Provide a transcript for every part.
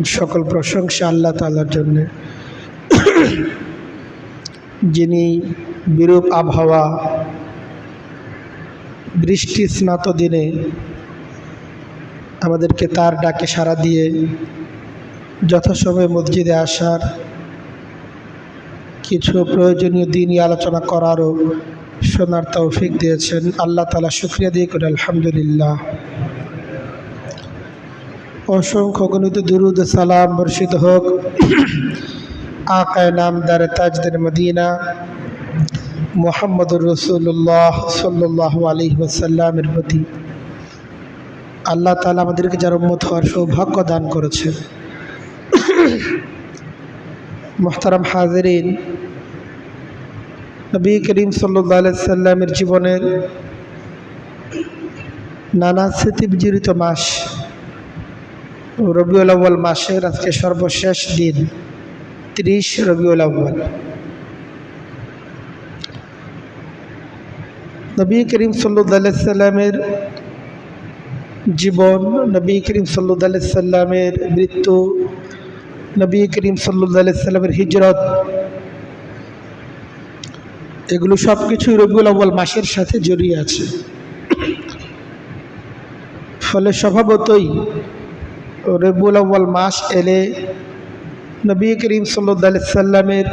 সকল প্রশংসা আল্লাহ তাআলার জন্য, যিনি বিরূপ আবহাওয়া বৃষ্টি স্নাত দিনে আমাদেরকে তার ডাকে সাড়া দিয়ে যথাসময়ে মসজিদে আসার, কিছু প্রয়োজনীয় দিনই আলোচনা করারও শোনার তৌফিক দিয়েছেন। আল্লাহ তাআলা শুকরিয়া দিয়ে করে আলহামদুলিল্লাহ। অসংখ্য গণিত দুরুদ সালাম বর্ষিত হোক আকায়ে নামদার তাজদার মদিনা মুহাম্মদুর রাসূলুল্লাহ সাল্লাল্লাহু আলাইহি ওয়াসাল্লামের প্রতি। আল্লাহ তাআলা আমাদেরকে যার উম্মত হওয়ার সৌভাগ্য দান করেছেন। মুহতারাম হাজিরিন, নবী করিম সাল্লাল্লাহু আলাইহি ওয়াসাল্লামের জীবনের নানা স্মৃতি বিজড়িত মাস রবিউল আউয়াল মাসের আজকে সর্বশেষ দিন 30 রবিউল আউয়াল। নবী করিম সাল্লাল্লাহু আলাইহি ওয়াসাল্লামের জীবন, নবী করিম সাল্লাল্লাহু আলাইহি ওয়াসাল্লামের মৃত্যু, নবী করিম সাল্লাল্লাহু আলাইহি ওয়াসাল্লামের হিজরত, এগুলো সব কিছুই রবিউল আউয়াল মাসের সাথে জড়িয়ে আছে। ফলে স্বভাবতই রবিউল আউয়াল মাস এলে নবী করিম সাল্লাল্লাহু আলাইহি ওয়াসাল্লামের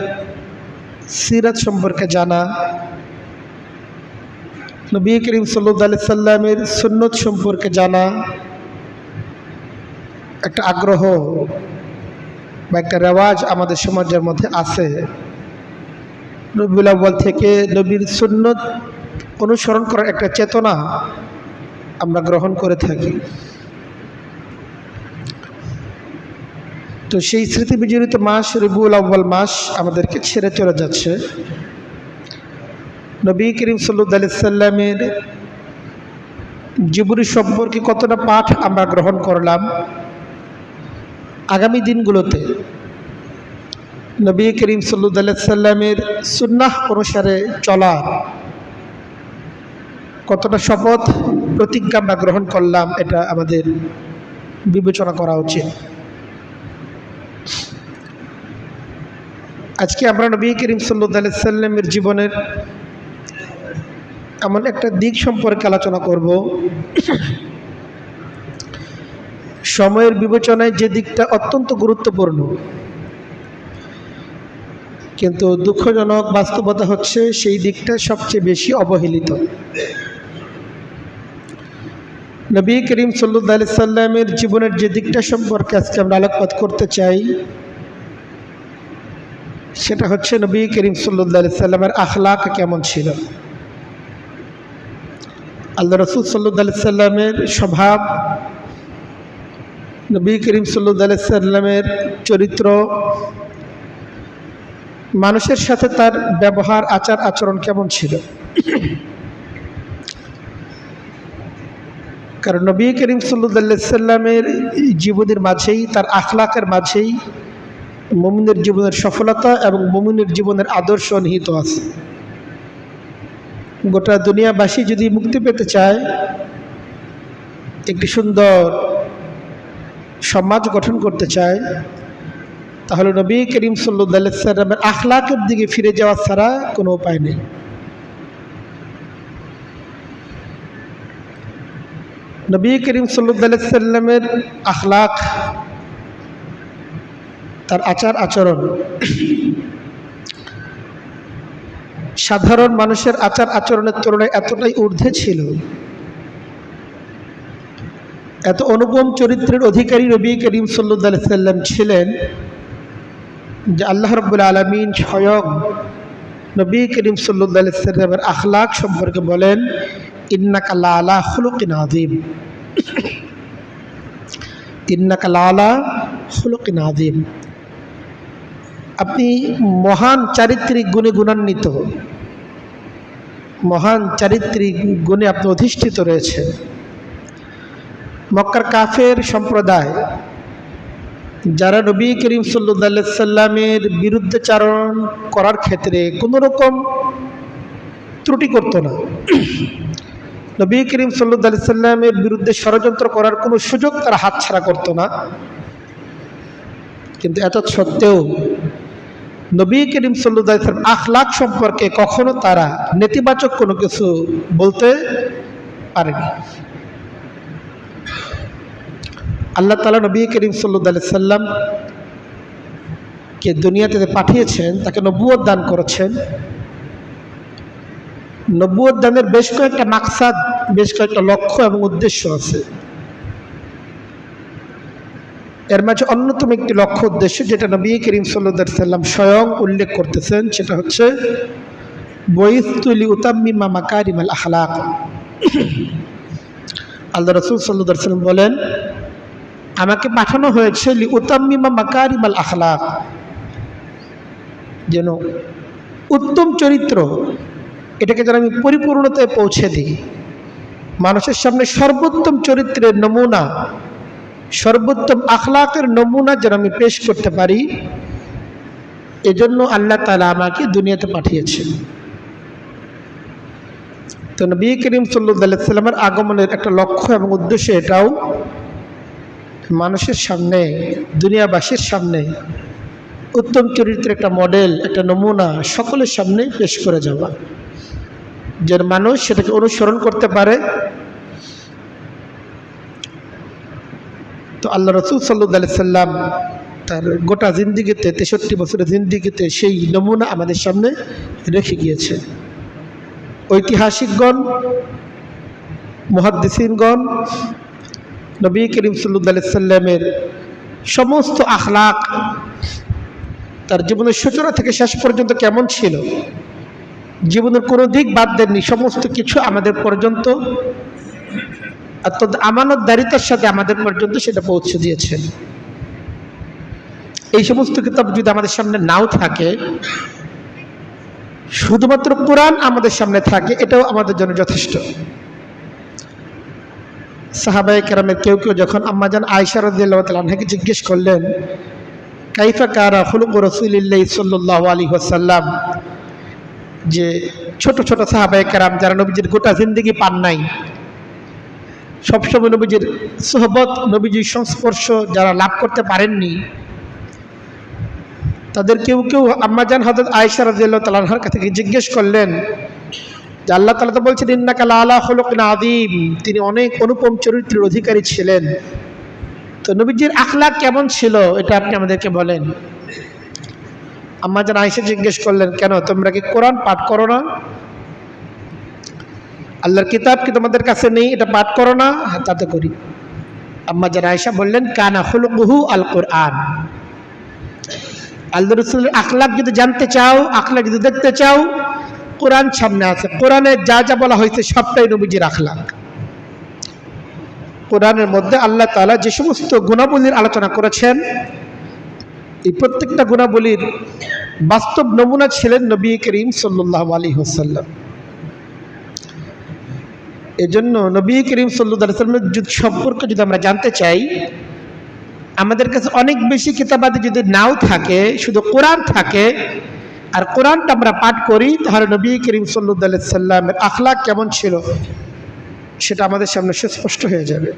সিরাত সম্পর্কে জানা, নবী করিম সাল্লাল্লাহু আলাইহি ওয়াসাল্লামের সুন্নত সম্পর্কে জানা একটা আগ্রহ বা একটা রেওয়াজ আমাদের সমাজের মধ্যে আছে। রবিউল আউয়াল থেকে নবীর সুন্নত অনুসরণ করার একটা চেতনা আমরা গ্রহণ করে থাকি। তো সেই স্মৃতি বিজড়িত মাস রবিউল আউয়াল মাস আমাদেরকে ছেড়ে চলে যাচ্ছে। নবী করিম সাল্লাল্লাহু আলাইহি ওয়াসাল্লামের জীবনী সম্পর্কে কতটা পাঠ আমরা গ্রহণ করলাম, আগামী দিনগুলোতে নবী করিম সাল্লাল্লাহু আলাইহি ওয়াসাল্লামের সুন্নাহ অনুসারে চলা কতটা শপথ প্রতিজ্ঞা আমরা গ্রহণ করলাম, এটা আমাদের বিবেচনা করা উচিত। আজকে আমরা নবী করিম সাল্লাল্লাহু আলাইহি ওয়াসাল্লামের জীবনের এমন একটা দিক সম্পর্কে আলোচনা করব, সময়ের বিবেচনায় যে দিকটা অত্যন্ত গুরুত্বপূর্ণ, কিন্তু দুঃখজনক বাস্তবতা হচ্ছে সেই দিকটা সবচেয়ে বেশি অবহেলিত। নবী করিম সাল্লাল্লাহু আলাইহি ওয়াসাল্লামের জীবনের যে দিকটা সম্পর্কে আজকে আমরা আলোকপাত করতে চাই, সেটা হচ্ছে নবী করিম সাল্লাল্লাহু আলাইহি ওয়াসাল্লামের আখলাক কেমন ছিল, আল্লাহ রাসূল সাল্লাল্লাহু আলাইহি ওয়াসাল্লামের স্বভাব, নবী করিম সাল্লাল্লাহু আলাইহি ওয়াসাল্লামের চরিত্র, মানুষের সাথে তার ব্যবহার আচার আচরণ কেমন ছিল। কারণ নবী করিম সাল্লাল্লাহু আলাইহি ওয়াসাল্লামের জীবনের মাঝেই, তার আখলাকের মাঝেই মুমিনের জীবনের সফলতা এবং মুমিনের জীবনের আদর্শ নিহিত আছে। গোটা দুনিয়াবাসী যদি মুক্তি পেতে চায়, একটি সুন্দর সমাজ গঠন করতে চায়, তাহলে নবী করিম সাল্লাল্লাহু আলাইহি ওয়াসাল্লামের আখলাকের দিকে ফিরে যাওয়া ছাড়া কোনো উপায় নেই। নবী করিম সাল্লাল্লাহু আলাইহি ওয়াসাল্লামের আখলাক, তার আচার আচরণ সাধারণ মানুষের আচার আচরণের তুলনায় এতটাই ঊর্ধ্বে ছিল, এত অনুপম চরিত্রের অধিকারী নবী করিম সাল্লাল্লাহু আলাইহি ওয়াসাল্লাম ছিলেন যে আল্লাহ রাব্বুল আলামিন স্বয়ং নবী করিম সাল্লাল্লাহু আলাইহি ওয়াসাল্লামের আখলাক সম্পর্কে বলেন, ইন্নাকা লাআলা খুলুকিন আযীম, ইন্নাকা লাআলা খুলুকিন আযীম, আপনি মহান চারিত্রিক গুণে গুণান্বিত, মহান চারিত্রিক গুণে আপনি অধিষ্ঠিত রয়েছেন। মক্কার কাফের সম্প্রদায় যারা নবী করিম সাল্লাল্লাহু আলাইহি ওয়াসাল্লামের বিরুদ্ধাচরণ করার ক্ষেত্রে কোনো রকম ত্রুটি করত না, নবী করিম সাল্লাল্লাহু আলাইহি ওয়াসাল্লামের বিরুদ্ধে ষড়যন্ত্র করার কোনো সুযোগ তারা হাতছাড়া করত না, কিন্তু এত সত্ত্বেও নবী করিম সাল্লাল্লাহু আলাইহি ওয়াসাল্লাম আখলাক সম্পর্কে কখনো তারা নেতিবাচক কোনো কিছু বলতে পারেনি। আল্লাহ তাআলা নবী করিম সাল্লাল্লাহু আলাইহি ওয়াসাল্লাম কে দুনিয়াতে পাঠিয়েছেন, তাকে নবুয়ত দান করেছেন। নবুয়ত দানের বেশ কয়েকটা মাকসাদ, বেশ কয়েকটা লক্ষ্য এবং উদ্দেশ্য আছে। এর মাঝে অন্যতম একটি লক্ষ্য উদ্দেশ্য যেটা নবী করিম সাল্লাল্লাহু আলাইহি ওয়াসাল্লাম স্বয়ং উল্লেখ করতেছেন, সেটা হচ্ছে বুইসতু লিউতাম্মিমা মাকারিমাল আখলাক। আল্লাহ রাসূল সাল্লাল্লাহু আলাইহি ওয়াসাল্লাম বলেন, আমাকে পাঠানো হয়েছে লিউতাম্মিমা মাকারিমাল আখলাক, যেন উত্তম চরিত্র এটাকে যেন আমি পরিপূর্ণতায় পৌঁছে দিই, মানুষের সামনে সর্বোত্তম চরিত্রের নমুনা, সর্বোত্তম আখলাকের নমুনা যেন আমি পেশ করতে পারি, এজন্য আল্লাহ তাআলা আমাকে দুনিয়াতে পাঠিয়েছেন। তো নবী করিম সাল্লাল্লাহু আলাইহি ওয়াসাল্লামের আগমনের একটা লক্ষ্য এবং উদ্দেশ্য এটাও, মানুষের সামনে, দুনিয়াবাসীর সামনে উত্তম চরিত্রের একটা মডেল, একটা নমুনা সকলের সামনে পেশ করে যাওয়া, যেন মানুষ সেটাকে অনুসরণ করতে পারে। তো আল্লাহ রাসূল সাল্লাল্লাহু আলাইহি ওয়াসাল্লাম তার গোটা জিন্দিগিতে, 63 বছরের জিন্দিগিতে সেই নমুনা আমাদের সামনে রেখে গিয়েছে। ঐতিহাসিকগণ, মুহাদ্দিসিনগণ নবী করিম সাল্লাল্লাহু আলাইহি ওয়াসাল্লামের সমস্ত আখলাক, তার জীবনের সূচনা থেকে শেষ পর্যন্ত কেমন ছিল, জীবনের কোনো দিক বাদ দেননি, সমস্ত কিছু আমাদের পর্যন্ত অত্যন্ত আমানতদারিতার সাথে আমাদের পর্যন্ত সেটা পৌঁছে দিয়েছেন। এই সমস্ত কিতাব যদি আমাদের সামনে নাও থাকে, শুধুমাত্র কোরআন আমাদের সামনে থাকে, এটাও আমাদের জন্য যথেষ্ট। সাহাবায়ে কেরামের কেউ কেউ যখন আম্মাজান আয়েশা রাদিয়াল্লাহু তাআলা আনহাকে জিজ্ঞেস করলেন, কাইফা কারা খুলুক রাসূলিল্লাহি সাল্লাল্লাহু আলাইহি ওয়াসাল্লাম, যে ছোট ছোট সাহাবায়ে কেরাম যারা নবীজির গোটা জিন্দেগি পান নাই, সবসময় নবীজির সোহবত, নবীজির সংস্পর্শ যারা লাভ করতে পারেননি, তাদের কেউ কেউ আম্মাজান হযরত আয়েশা রাদিয়াল্লাহু তাআলা আনহার কাছে জিজ্ঞেস করলেন যে আল্লাহ তাআলা তো বলছেন ইন্নাকা লাআলা খুলুকিন আযীম, তিনি অনেক অনুপম চরিত্রের অধিকারী ছিলেন, তো নবীজির আখলাক কেমন ছিল এটা আপনি আমাদেরকে বলেন। আম্মাজান আয়েশা জিজ্ঞেস করলেন, কেন তোমরা কি কোরআন পাঠ করো না? আল্লাহর কিতাব কি তোমাদের কাছে নেই, এটা পাঠ করো না? হ্যাঁ, তা তো করি। আম্মাজান আয়েশা বললেন, কানা খুলুকুহু আল কোরআন। আল্লাহ রাসূলের আখলাক যদি জানতে চাও, আখলাক যদি দেখতে চাও, কোরআন সামনে আছে। কোরআনে যা যা বলা হয়েছে সবটাই নবীজির আখলাক। কোরআনের মধ্যে আল্লাহ তাআলা যে সমস্ত গুণাবলীর আলোচনা করেছেন, এই প্রত্যেকটা গুণাবলীর বাস্তব নমুনা ছিলেন নবী করিম সাল্লাল্লাহু আলাইহি ওয়াসাল্লাম। এজন্য নবী করিম সাল্লাল্লাহু আলাইহি ওয়াসাল্লামের সম্পর্কে যদি আমরা জানতে চাই, আমাদের কাছে অনেক বেশি কিতাবাদি যদি নাও থাকে, শুধু কোরআন থাকে, আর কোরআনটা আমরা পাঠ করি, তাহলে নবী করিম সাল্লাল্লাহু আলাইহি ওয়াসাল্লামের আখলাক কেমন ছিল সেটা আমাদের সামনে সুস্পষ্ট হয়ে যাবে।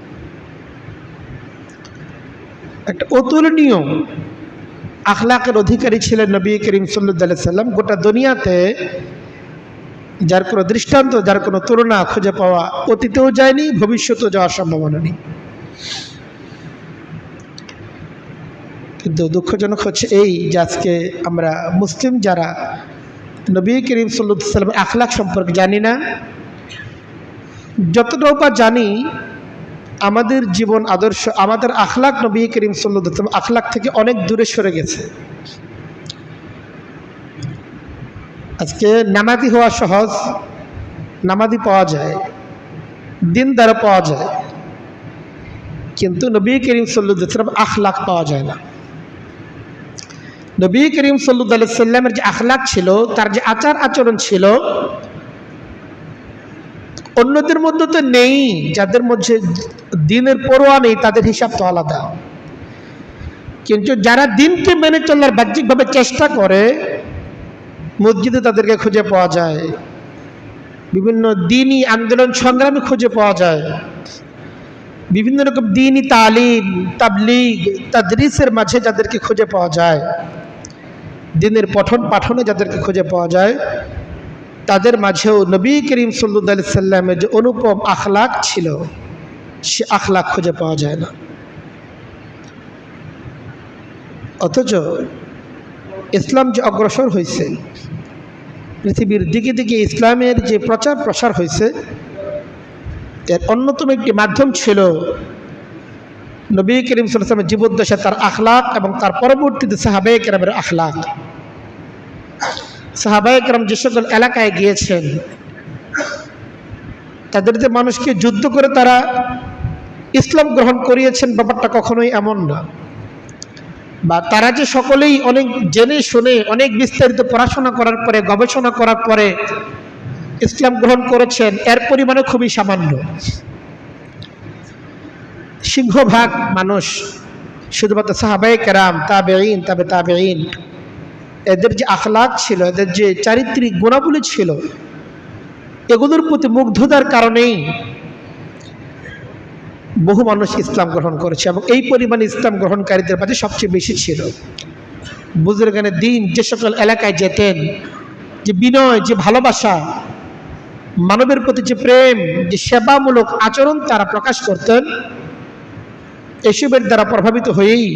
একটা অতুলনীয় আখলাকের অধিকারী ছিলেন নবী করিম সাল্লাল্লাহু আলাইহি ওয়াসাল্লাম। গোটা দুনিয়াতে যার কোনো দৃষ্টান্ত, যার কোনো তুলনা খুঁজে পাওয়া অতীতেও যায়নি, ভবিষ্যতেও যাওয়ার সম্ভাবনা নেই। কিন্তু দুঃখজনক হচ্ছে এই যে আজকে আমরা মুসলিম যারা নবী করিম সাল্লাল্লাহু আলাইহি ওয়াসাল্লামের আখলাক সম্পর্কে জানি না, যতটাও বা জানি আমাদের জীবন আদর্শ, আমাদের আখলাক নবী করিম সাল্লাল্লাহু আলাইহি ওয়াসাল্লাম আখলাক থেকে অনেক দূরে সরে গেছে। আজকে নামাজি হওয়া সহজ, নামাজি পাওয়া যায়, দিনদার পাওয়া যায়, কিন্তু নবী করিম সাল্লাল্লাহু আলাইহি ওয়াসাল্লাম আখলাক পাওয়া যায় না। নবী করিম সাল্লাল্লাহু আলাইহি ওয়াসাল্লামের যে আখলাক ছিল, তার যে আচার আচরণ ছিল, অন্যদের মধ্যে তো নেই। যাদের মধ্যে দিনের পরোয়া নেই তাদের হিসাব তো আলাদা, কিন্তু যারা দিনকে মেনে চলার বাহ্যিকভাবে চেষ্টা করে, মসজিদে তাদেরকে খুঁজে পাওয়া যায়, বিভিন্ন দিনই আন্দোলন সংগ্রামে খুঁজে পাওয়া যায়, বিভিন্ন রকম দ্বীনি তালিম, তাবলীগ, তাদরিসের মাঝে যাদেরকে খুঁজে পাওয়া যায়, দ্বীনের পঠন পাঠনে যাদেরকে খুঁজে পাওয়া যায়, তাদের মাঝেও নবী করিম সাল্লাল্লাহু আলাইহি সাল্লামের যে অনুপম আখলাক ছিল, সে আখলাক খুঁজে পাওয়া যায় না। অথচ ইসলাম যে অগ্রসর হয়েছে, পৃথিবীর দিকে দিকে ইসলামের যে প্রচার প্রসার হয়েছে, এর অন্যতম একটি মাধ্যম ছিল নবী করিম সাল্লাল্লাহু আলাইহি ওয়াসাল্লামের জীবদ্দশায় তার আখলাক এবং তার পরবর্তীতে সাহাবায়ে কেরামের আখলাক। সাহাবায়ে কেরাম যে সকল এলাকায় গিয়েছেন, তাদেরকে মানুষকে যুদ্ধ করে তারা ইসলাম গ্রহণ করিয়েছেন, ব্যাপারটা কখনোই এমন না। বা তারা যে সকলেই অনেক জেনে শুনে অনেক বিস্তারিত পড়াশোনা করার পরে, গবেষণা করার পরে ইসলাম গ্রহণ করেছেন, এর পরিমাণে খুবই সামান্য। সিংহভাগ মানুষ শুধুমাত্র সাহাবায়ে কেরাম, তাবেঈন, তাবে তাবেঈন, এদের যে আখলাক ছিল, এদের যে চারিত্রিক গুণাবলী ছিল, এগুলোর প্রতি মুগ্ধতার কারণেই বহু মানুষ ইসলাম গ্রহণ করেছে এবং এই পরিমাণে ইসলাম গ্রহণকারীদের মাঝে সবচেয়ে বেশি ছিল। বুজুর্গানে দ্বীন যে সকল এলাকায় যেতেন, যে বিনয়, যে ভালোবাসা, মানবের প্রতি যে প্রেম, যে সেবামূলক আচরণ তারা প্রকাশ করতেন, এসবের দ্বারা প্রভাবিত হয়েই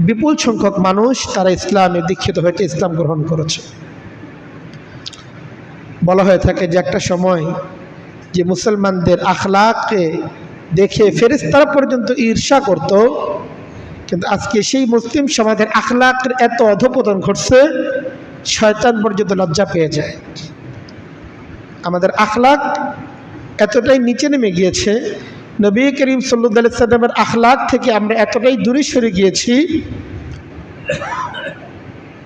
বিপুল সংখ্যক মানুষ তারা ইসলামে দীক্ষিত হয়েছে, ইসলাম গ্রহণ করেছে। বলা হয়ে থাকে যে একটা সময় যে মুসলমানদের আখলাককে দেখে ফেরেশতারা পর্যন্ত ঈর্ষা করত, কিন্তু আজকে সেই মুসলিম সমাজের আখলাকের এত অধঃপতন ঘটছে, শয়তান পর্যন্ত লজ্জা পেয়ে যায়। আমাদের আখলাক এতটাই নিচে নেমে গিয়েছে, নবী করিম সাল্লাল্লাহু আলাইহি সাল্লামের আখলাক থেকে আমরা এতটাই দূরে সরে গিয়েছি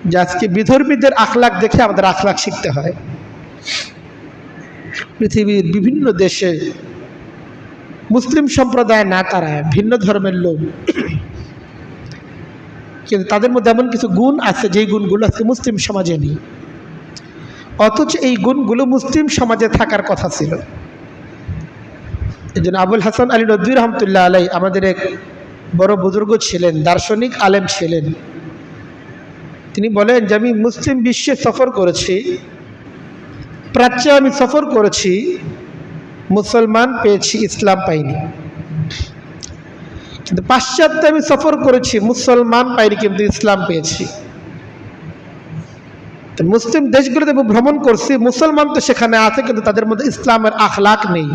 যে আজকে বিধর্মীদের আখলাক দেখে আমাদের আখলাক শিখতে হয়। পৃথিবীর বিভিন্ন দেশে মুসলিম সম্প্রদায় না, তারা ভিন্ন ধর্মের লোক, কিন্তু তাদের মধ্যে এমন কিছু গুণ আছে যেই গুণগুলো আজকে মুসলিম সমাজে নেই, অথচ এই গুণগুলো মুসলিম সমাজে থাকার কথা ছিল। এই জন্য আবুল হাসান আলী নদভী রহমতুল্লাহ আলাই আমাদের এক বড় বুজুর্গ ছিলেন, দার্শনিক আলেম ছিলেন। তিনি বলেন যে আমি মুসলিম বিশ্বে সফর করেছি, প্রাচ্যে আমি সফর করেছি, মুসলমান পেয়েছি, ইসলাম পাইনি। কিন্তু পাশ্চাত্যে আমি সফর করেছি, মুসলমান পাইনি কিন্তু ইসলাম পেয়েছি। মুসলিম দেশগুলোতে ভ্রমণ করছি, মুসলমান তো সেখানে আছে কিন্তু তাদের মধ্যে ইসলামের আখলাক নেই।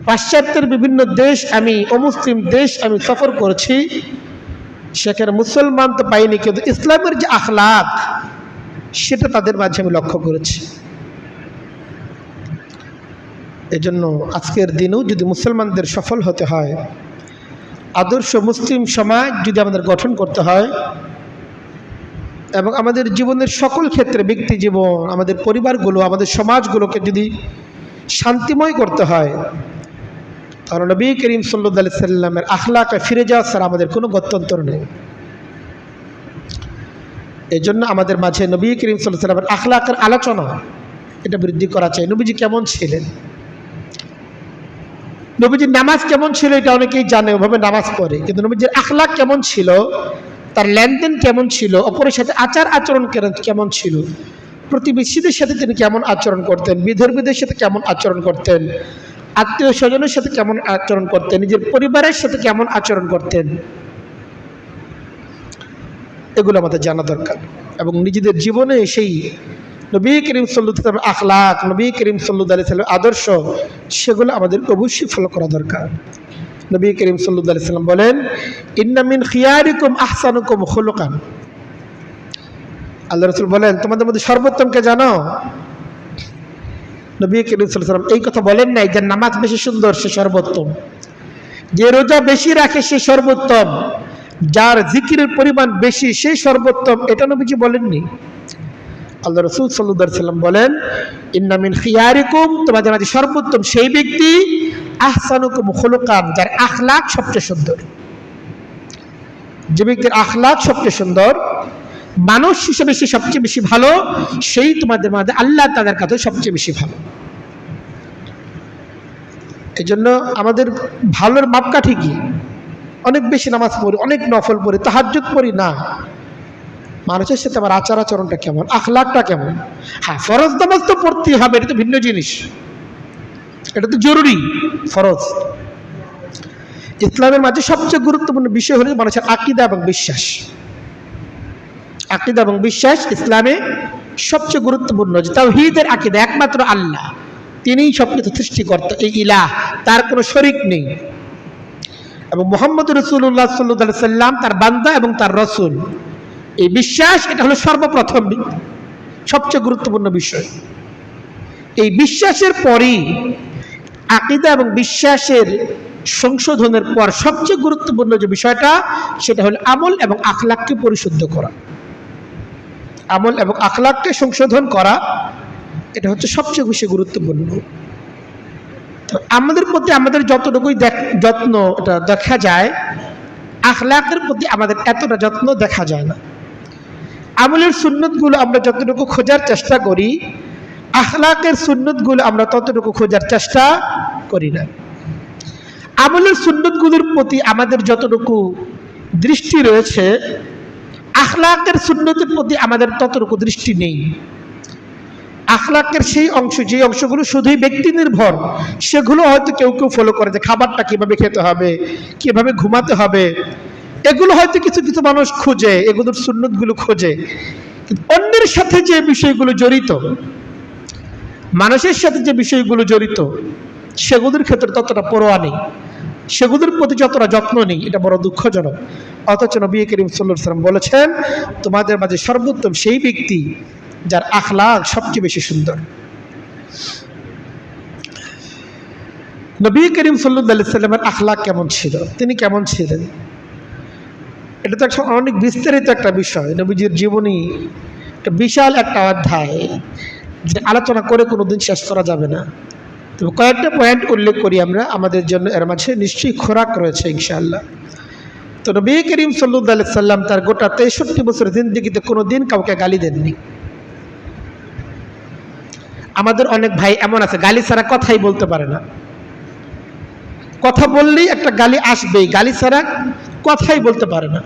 পাশ্চাত্যের বিভিন্ন দেশ, আমি অমুসলিম দেশ আমি সফর করেছি, সেখানে মুসলমান তো পাইনি কিন্তু ইসলামের যে আখলাক সেটা তাদের মাঝে আমি লক্ষ্য করেছি। এজন্য আজকের দিনেও যদি মুসলমানদের সফল হতে হয়, আদর্শ মুসলিম সমাজ যদি আমাদের গঠন করতে হয় এবং আমাদের জীবনের সকল ক্ষেত্রে, ব্যক্তি জীবন, আমাদের পরিবারগুলো, আমাদের সমাজগুলোকে যদি শান্তিময় করতে হয়, তাহলে নবী করিম সাল্লাল্লাহু আলাইহি সাল্লামের আখলাকে ফিরে যাওয়া ছাড়া আমাদের কোনো গত্যন্তর নেই। এই জন্য আমাদের মাঝে নবী করিম সাল্লাল্লাহু আলাইহি সাল্লামের আখলাকের আলোচনা এটা বৃদ্ধি করা চাই। নবীজি কেমন ছিলেন, নবীজির নামাজ কেমন ছিল এটা অনেকেই জানে, ওভাবে নামাজ পড়ে, কিন্তু নবীজির আখলাক কেমন ছিল, তার লেনদেন কেমন ছিল, অপরের সাথে আচার আচরণ কেমন ছিল, প্রতিবেশীদের সাথে তিনি কেমন আচরণ করতেন, বিধর্মীদের সাথে কেমন আচরণ করতেন, আত্মীয় স্বজনের সাথে কেমন আচরণ করতেন, নিজের পরিবারের সাথে কেমন আচরণ করতেন, এগুলো আমাদের জানা দরকার। এবং নিজেদের জীবনে সেই নবী করিম সাল্লাল্লাহু আলাইহি ওয়াসাল্লামের আখলাক, নবী করিম সাল্লাল্লাহু আলাইহি ওয়াসাল্লামের আদর্শ, সেগুলো আমাদের অবশ্যই ফলো করা দরকার। নবী করিম সাল্লাল্লাহু আলাইহি ওয়াসাল্লাম বলেন, ইন্না মিন খিয়ারিকুম আহসানুকুম খুলুকান। আল্লাহ রাসূল বলেন, তোমাদের মধ্যে সর্বোত্তমকে জানো? নবী করিম সাল্লাল্লাহু আলাইহি ওয়াসাল্লাম এই কথা বলেন নাই যে নামাজ বেশি সুন্দর সে সর্বোত্তম, যে রোজা বেশি রাখে সে সর্বোত্তম, যার জিকিরের পরিমাণ বেশি সে সর্বোত্তম, এটা নবীজি বলেননি। আল্লাহ রাসূল সাল্লাল্লাহু আলাইহি ওয়াসাল্লাম বলেন, ইন্না মিন খিয়ারিকুম, তোমাদের মাঝে সর্বোত্তম সেই ব্যক্তি আহসানুকুম খুলুকান, যার আখলাক সবচেয়ে সুন্দর। যে ব্যক্তির আখলাক সবচেয়ে সুন্দর, মানুষ হিসেবে সে সবচেয়ে বেশি ভালো, সেই তোমাদের মাঝে আল্লাহ তাদের কাছে সবচেয়ে বেশি ভালো। এই জন্য আমাদের ভালোর মাপকাঠি কি? অনেক বেশি নামাজ পড়ি, অনেক নফল পড়ি, তাহাজ্জুদ পড়ি না, মানুষের সাথে আমার আচার আচরণটা কেমন, আখলাকটা কেমন। হ্যাঁ, ফরজ নামাজ তো পড়তেই হবে, এটা তো ভিন্ন জিনিস, এটা তো জরুরি ফরজ। ইসলামের মাঝে সবচেয়ে গুরুত্বপূর্ণ বিষয় হলো মানুষের আকীদা এবং বিশ্বাস। আকীদা এবং বিশ্বাস ইসলামে সবচেয়ে গুরুত্বপূর্ণ, যে তাওহীদের আকীদা, একমাত্র আল্লাহ, তিনিই সবকিছু সৃষ্টিকর্তা, এই ইলাহ, তার কোনো শরীক নেই, এবং মুহাম্মদ রাসূলুল্লাহ সাল্লাল্লাহু আলাইহি সাল্লাম তার বান্দা এবং তার রাসূল। এই বিশ্বাস, এটা হলো সর্বপ্রথম সবচেয়ে গুরুত্বপূর্ণ বিষয়। এই বিশ্বাসের পরই আকীদা এবং বিশ্বাসের সংশোধনের পর সবচেয়ে গুরুত্বপূর্ণ যে বিষয়টা, সেটা হলো আমল এবং আখলাককে পরিশুদ্ধ করা। আমল এবং আখলাককে সংশোধন করা, এটা হচ্ছে সবচেয়ে বেশি গুরুত্বপূর্ণ। তো আমাদের প্রতি আমাদের যতটুকুই যত্ন এটা দেখা যায়, আখলাকের প্রতি আমাদের এতটা যত্ন দেখা যায় না। আমলের সুন্নতগুলো আমরা যতটুকু খোঁজার চেষ্টা করি, আখলাকের সুন্নতগুলো আমরা ততটুকু খোঁজার চেষ্টা করি না। আমলের সুন্নতগুলোর প্রতি আমাদের যতটুকু দৃষ্টি রয়েছে, আখলাকের সুন্নতের প্রতি আমাদের ততটুকু দৃষ্টি নেই। আখলাকের সেই অংশ, যে অংশগুলো শুধুই ব্যক্তি নির্ভর, সেগুলো হয়তো কেউ কেউ ফলো করে, যে খাবারটা কিভাবে খেতে হবে, কিভাবে ঘুমাতে হবে, এগুলো হয়তো কিছু কিছু মানুষ খোঁজে, এগুলোর সুন্নতগুলো খোঁজে। কিন্তু অন্যের সাথে যে বিষয়গুলো জড়িত, মানুষের সাথে যে বিষয়গুলো জড়িত, সেগুলোর ক্ষেত্রে ততটা পরোয়া নেই, সেগুলোর প্রতি যতটা যত্ন নেই। এটা বড় দুঃখজনক। অথচ নবী করিম সাল্লাল্লাহু আলাইহি ওয়াসাল্লাম বলেছেন, তোমাদের মাঝে সর্বোত্তম সেই ব্যক্তি যার আখলাক সবচেয়ে বেশি সুন্দর। নবী করিম সাল্লাল্লাহু আলাইহি ওয়াসাল্লামের আখলাক কেমন ছিল, তিনি কেমন ছিলেন, এটা তো অনেক বিস্তারিত একটা বিষয়। নবীজির জীবনী একটা বিশাল একটা অধ্যায়, যে আলোচনা করে কোনোদিন শেষ করা যাবে না। তবে কয়েকটা পয়েন্ট উল্লেখ করি আমরা, আমাদের জন্য এর মাঝে নিশ্চয়ই খোরাক রয়েছে ইনশাআল্লাহ। তো নবী করিম সাল্লাল্লাহু আলাইহি ওয়াসাল্লাম তার গোটা 63 বছরের জিন্দেগিতে কোনোদিন কাউকে গালি দেননি। আমাদের অনেক ভাই এমন আছে, গালি ছাড়া কথাই বলতে পারে না, কথা বললেই একটা গালি আসবেই, গালি ছাড়া কথাই বলতে পারে না।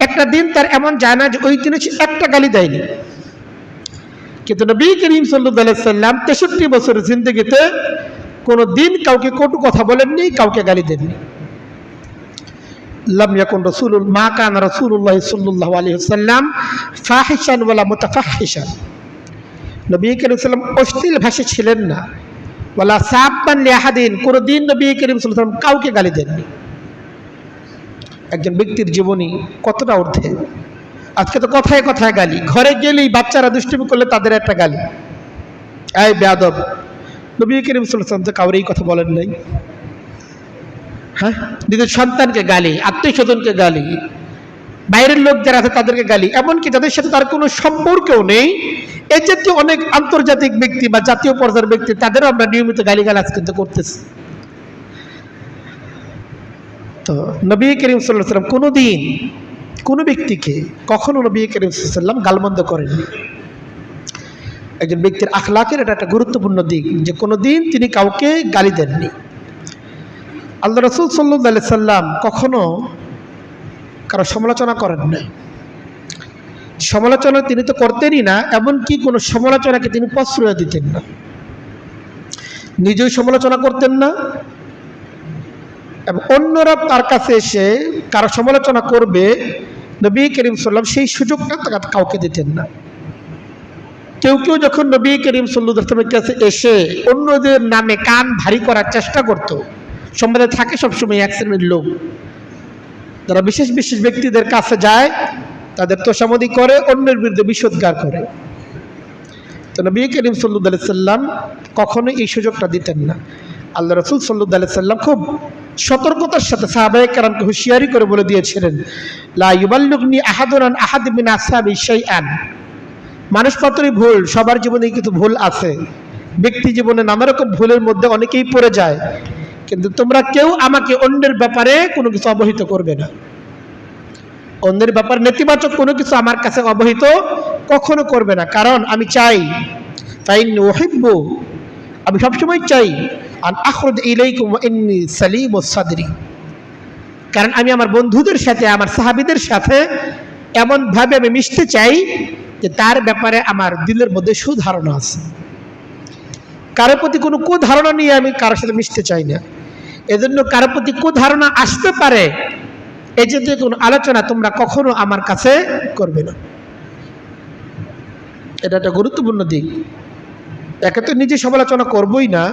একটা দিন তার এমন যায় না যে ওই দিনে একটা গালি দেয়নি। কিন্তু নবী করিম সাল্লাল্লাহু আলাইহি ওয়াসাল্লাম 63 বছরের জিন্দেগিতে কোনো দিন কাউকে কটু কথা বলেননি, কাউকে গালি দেননি। লাম ইয়াকুন রাসূলুল মা কানা রাসূলুল্লাহ সাল্লাল্লাহু আলাইহি ওয়াসাল্লাম ফাহিশান ওয়ালা মুতাফাহহিশান। নবী করিম সাল্লাল্লাহু আলাইহি ওয়াসাল্লাম অশ্লীল ভাষী ছিলেন না, ওয়ালা সাব্বান লিআহাদিন, কোনো দিন নবী করিম সাল্লাল্লাহু আলাইহি ওয়াসাল্লাম কাউকে গালি দেননি। একজন ব্যক্তির জীবনী কতটা ঊর্ধ্বে। আজকে তো কথায় কথায় গালি, ঘরে গেলেই বাচ্চারা দুষ্টুমি করলে তাদের একটা গালি, এই বেয়াদব। নবী করিম সাল্লাল্লাহু আলাইহি ওয়াসাল্লাম তো কাউরেই কথা বলেন নাই। হ্যাঁ, নিজের সন্তানকে গালি, আত্মীয় স্বজনকে গালি, বাইরের লোক যারা আছে তাদেরকে গালি, এমনকি যাদের সাথে তার কোনো সম্পর্কও নেই, এই জাতীয় অনেক আন্তর্জাতিক ব্যক্তি বা জাতীয় পর্যায়ের ব্যক্তি, তাদেরও আমরা নিয়মিত গালিগালাজ কিন্তু করতেছি। তো নবী করিম সাল্লাল্লাহু আলাইহি ওয়াসাল্লাম কোনোদিন কোনো ব্যক্তিকে কখনো নবী করিম সাল্লাল্লাহু আলাইহি ওয়াসাল্লাম গালমন্দ করেননি। একজন ব্যক্তির আখলাকের এটা একটা গুরুত্বপূর্ণ দিক, যে কোনোদিন তিনি কাউকে গালি দেননি। আল্লাহ রাসূল সাল্লাল্লাহু আলাইহি ওয়াসাল্লাম কখনো কারো সমালোচনা করেন না। সমালোচনা তিনি তো করতেনই না, এমনকি কোনো সমালোচনাকে তিনি প্রশ্রয় দিতেন না, নিজেও সমালোচনা করতেন না, এবং অন্যরা তার কাছে এসে কারো সমালোচনা করবে, নবী করিম সাল্লাল্লাহু আলাইহি ওয়াসাল্লাম সেই সুযোগটা কাউকে দিতেন না। কেউ কেউ যখন নবী করিম সাল্লাল্লাহু আলাইহি ওয়াসাল্লামের কাছে এসে অন্যদের নামে কান ভারী করার চেষ্টা করত, সমাজে থাকে সবসময় এক শ্রেণীর লোক যারা বিশেষ বিশেষ ব্যক্তিদের কাছে যায়, তাদের তোষামদি করে, অন্যের বিরুদ্ধে বিষোদ্গার করে। তো নবী করিম সাল্লাল্লাহু আলাইহি ওয়াসাল্লাম কখনো এই সুযোগটা দিতেন না। আল্লাহ রাসূল সাল্লাল্লাহু আলাইহি ওয়াসাল্লাম খুব সতর্কতার সাথে সাহাবায়ে কেরামকে হুঁশিয়ারি করে বলে দিয়েছিলেন, লা ইউবাল্লিগনি আহাদুন আন আহাদ মিন আসহাবি শাইআন। মানুষ মাত্রই ভুল, সবার জীবনে কিন্তু ভুল আছে, ব্যক্তি জীবনে নানা রকম ভুলের মধ্যে অনেকেই পড়ে যায়, কিন্তু তোমরা কেউ আমাকে অন্যের ব্যাপারে কোনো কিছু অবহিত করবে না। অন্যের ব্যাপারে নেতিবাচক কোনো কিছু আমার কাছে অবহিত কখনো করবে না, কারণ আমি চাই, ফাইন্নী উহিব্বু, আমি সবসময় চাই, আন আখরুজ ইলাইকুম ওয়া ইন্নী সালিমুস সাদরি, কারণ আমি আমার বন্ধুদের সাথে, আমার সাহাবীদের সাথে এমনভাবে আমি মিশতে চাই যে তার ব্যাপারে আমার দিলের মধ্যে সুধারণা আছে। কারোর প্রতি কোনো কুধারণা নিয়ে আমি কারোর সাথে মিশতে চাই না। এজন্য কারোর প্রতি কুধারণা আসতে পারে এই যে কোনো আলোচনা তোমরা কখনো আমার কাছে করবে না। এটা একটা গুরুত্বপূর্ণ দিক। একে তো নিজে সমালোচনা করবই না,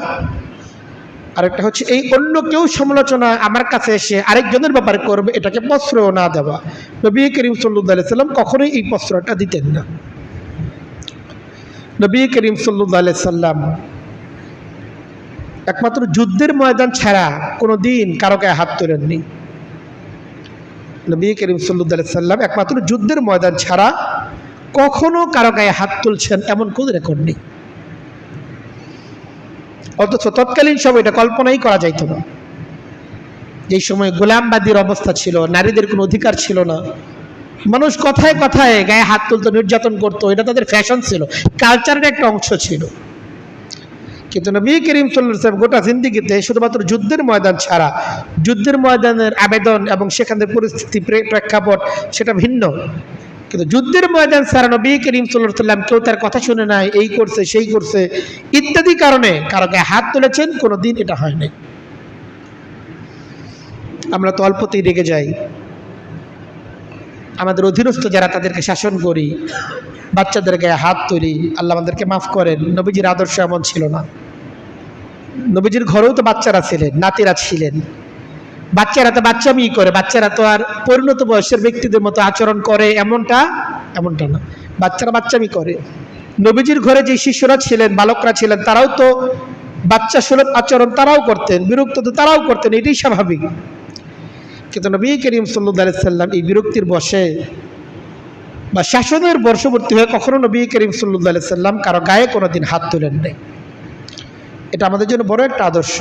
আরেকটা হচ্ছে এই অন্য কেউ সমালোচনা আমার কাছে এসে আরেকজনের ব্যাপারে করবে, এটাকে প্রশ্রয় না দেওয়া। নবী করিম সাল্লাল্লাহু আলাইহি সাল্লাম কখনোই এই প্রশ্রয়টা দিতেন না। নবী করিম সাল্লাল্লাহু আলাইহি সাল্লাম একমাত্র যুদ্ধের ময়দান ছাড়া কোনো দিন কারো গায়ে হাত তোলেননি। নবী করিম সাল্লাল্লাহু আলাইহি সাল্লাম একমাত্র যুদ্ধের ময়দান ছাড়া কখনো কারো গায়ে হাত তুলছেন এমন কোনো রেকর্ড নেই। অথচ তৎকালীন সময় এটা কল্পনাই করা যাইত না। এই সময় গোলামবাদীর অবস্থা ছিল, নারীদের কোনো অধিকার ছিল না, মানুষ কথায় কথায় গায়ে হাত তুলতো, নির্যাতন করতো, এটা তাদের ফ্যাশন ছিল, কালচারের একটা অংশ ছিল। কিন্তু নবী করিম সাল্লাল্লাহু আলাইহি ওয়াসাল্লাম গোটা জিন্দেগিতে শুধুমাত্র যুদ্ধের ময়দান ছাড়া, যুদ্ধের ময়দানের আবেদন এবং সেখানের পরিস্থিতি প্রেক্ষাপট সেটা ভিন্ন, কিন্তু যুদ্ধের ময়দান ছাড়া নবী করিম সাল্লাল্লাহু আলাইহি ওয়াসাল্লাম কেউ তার কথা শুনে নাই, এই করছে সেই করছে ইত্যাদি কারণে কারো গায়ে হাত তুলেছেন কোনো দিন এটা হয় নাই। আমরা তো অল্পতেই রেগে যাই, আমাদের অধীনস্থ যারা তাদেরকে শাসন করি, বাচ্চাদের গায়ে হাত তুলি, আল্লাহ আমাদেরকে মাফ করেন। নবীজির আদর্শ এমন ছিল না। নবীজির ঘরেও তো বাচ্চারা ছিলেন, নাতিরা ছিলেন। বাচ্চারা তো বাচ্চামি করে, বাচ্চারা তো আর পরিণত বয়সের ব্যক্তিদের মতো আচরণ করে এমনটা না, বাচ্চারা বাচ্চামি করে। নবীজির ঘরে যে শিশুরা ছিলেন, বালকরা ছিলেন, তারাও তো বাচ্চা সুলভ আচরণ তারাও করতেন, বিরক্ত তো তারাও করতেন, এটাই স্বাভাবিক। কিন্তু নবী করিম সাল্লাল্লাহু আলাইহি সাল্লাম এই বিরক্তির বশে বা শাসনের বর্ষবর্তী হয়ে কখনো নবী করিম সাল্লাল্লাহু আলাইহি সাল্লাম কারো গায়ে কোনোদিন হাত তোলেন নাই। এটা আমাদের জন্য বড় একটা আদর্শ।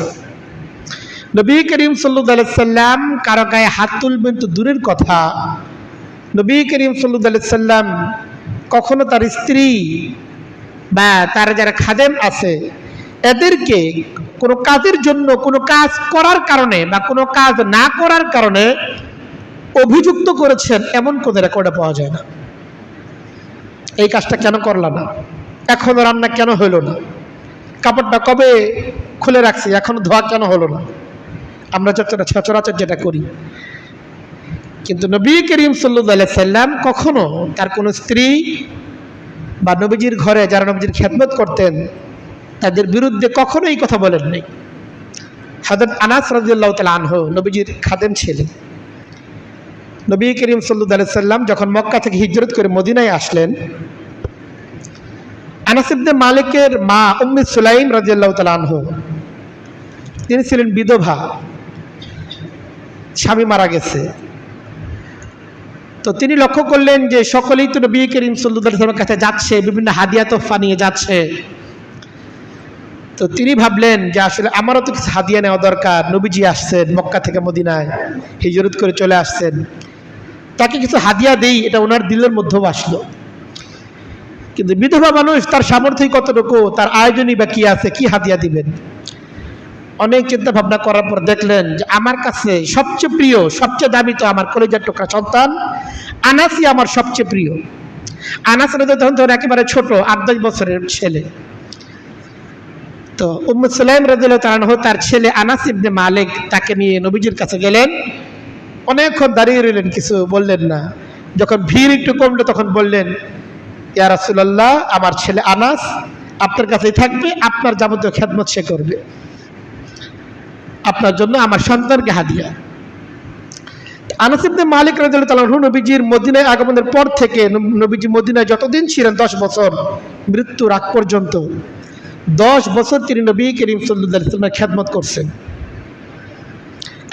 নবী করিম সাল্লাল্লাহু আলাইহি সাল্লাম কারো গায়ে হাত তুলবেন তো দূরের কথা, নবী করিম সাল্লাল্লাহু আলাইহি সাল্লাম কখনো তার স্ত্রী বা তার যারা খাদেম আছে এদেরকে কোনো কাজের জন্য, কোনো কাজ করার কারণে বা কোনো কাজ না করার কারণে অভিযুক্ত করেছেন এমন কোনো রেকর্ডে পাওয়া যায় না। এই কাজটা কেন করলা না, এখনো রান্না কেন হলো না, কাপড়টা কবে খুলে রাখছি এখনো ধোয়া কেন হলো না, আমরা সচরাচর যেটা করি। কিন্তু নবী করিম সাল্লাল্লাহু আলাইহি সাল্লাম কখনো তার কোনো স্ত্রী বা নবীজির ঘরে যারা নবীজির খেদমত করতেন তাদের বিরুদ্ধে কখনো এই কথা বলেন নাই। হযরত আনাস রাদিয়াল্লাহু তাআলা আনহু নবীজির খাদেম ছিলেন। নবী করিম সাল্লাল্লাহু আলাইহি সাল্লাম যখন মক্কা থেকে হিজরত করে মদিনায় আসলেন, আনাস ইবনে মালিকের মা উম্মে সুলাইম রাদিয়াল্লাহু তাআলা আনহু তিনি ছিলেন বিধবা, স্বামী মারা গেছে। তো তিনি লক্ষ্য করলেন যে সকলেই তো নবী করিম সাল্লাল্লাহু আলাইহি ওয়াসাল্লামের কাছে যাচ্ছে, বিভিন্ন হাদিয়া তোহফা নিয়ে যাচ্ছে। তো তিনি ভাবলেন যে আসলে আমারও তো কিছু হাদিয়া নেওয়া দরকার, নবীজি আসছেন মক্কা থেকে মদিনায় হিজরত করে চলে আসছেন, তাকে কিছু হাদিয়া দেই, এটা ওনার দিলের মধ্যেও আসলো। কিন্তু বিধবা মানুষ, তার সামর্থ্য কতটুকু, তার আয়োজনই বা কি আছে, কি হাদিয়া দিবেন। অনেক চিন্তা ভাবনা করার পর দেখলেন যে আমার কাছে সবচেয়ে প্রিয়, সবচেয়ে দামি তো আমার কলিজার টুকরা সন্তান আনাসই আমার সবচেয়ে প্রিয়। আনাস রাদিয়াল্লাহু তখন একেবারে ছোট, 8-10 বছরের ছেলে। তো উম্মে সুলাইম রাদিয়াল্লাহু তাআলা আনহা তার ছেলে আনাস ইবনে মালিক তাকে নিয়ে নবীজির কাছে গেলেন। অনেকক্ষণ দাঁড়িয়ে রইলেন, কিছু বললেন না। যখন ভিড় একটু কমলো তখন বললেন, ইয়া রাসূলুল্লাহ, আমার ছেলে আনাস আপনার কাছেই থাকবে, আপনার যাবতীয় খেদমত সে করবে, আপনার জন্য আমার সন্তানকে হাদিয়া। আনাস ইবনে মালিক রাদিয়াল্লাহু তাআলা আনহু নবীজির মদিনায় আগমনের পর থেকে, নবীজি মদিনায় যতদিন ছিলেন 10 বছর, মৃত্যুর আগ পর্যন্ত 10 বছর তিনি নবী করিম সাল্লাল্লাহু আলাইহি ওয়াসাল্লামের খেদমত করছেন।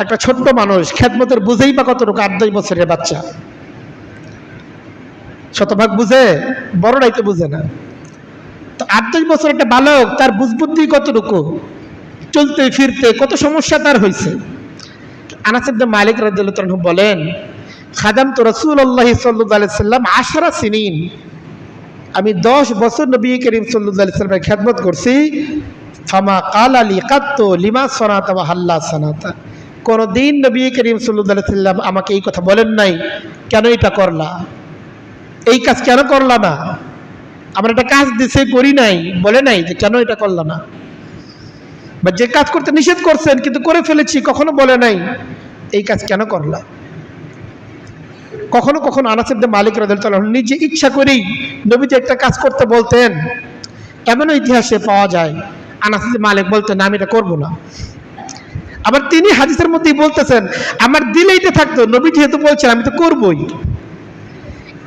একটা ছোট্ট মানুষ খেদমতের বুঝেই বা কতটুকু, 8-10 বছরের বাচ্চা শতভাগ বুঝে, বড়রাই তো বুঝে না। তো 8-10 বছর একটা বালক, তার বুঝবুদ্ধি কতটুকু, চলতে ফিরতে কত সমস্যা তার হয়েছে। আনাস ইবনে মালিক রাদিয়াল্লাহু তাআলা বলেন, খাদামতু রাসূলুল্লাহ সাল্লাল্লাহু আলাইহি ওয়াসাল্লাম 10 সিনিন, আমি 10 বছর নবী করিম সাল্লাল্লাহু আলাইহি ওয়াসাল্লামের খেদমত করছি। ফামা কালা লি কাত্তু লিমা সনাতা ওয়া হাল্লা সনাতা, কোনদিন নবী করিম সাল্লাল্লাহু আলাইহি সাল্লাম আমাকে এই কথা বলেন নাই, কেন এটা করলা, এই কাজ কেন করলা না, আমার একটা কাজ দিছে করি নাই, বলে নাই যে কেন এটা করলা না, বা যে কাজ করতে নিষেধ করছেন কিন্তু করে ফেলেছি কখনো বলে নাই এই কাজ কেন করলা। কখনো কখনো আনাস ইবনে মালিক রাদিয়াল্লাহু আনহু নিজে ইচ্ছা করেই নবীজি একটা কাজ করতে বলতেন, এমনও ইতিহাসে পাওয়া যায় আনাস ইবনে মালিক বলতেন আমি এটা করব না, আবার তিনি হাদিসের মধ্যেই বলতেছেন আমার দিলে এটা থাকতো, নবী যেহেতু বলছেন আমি তো করবই,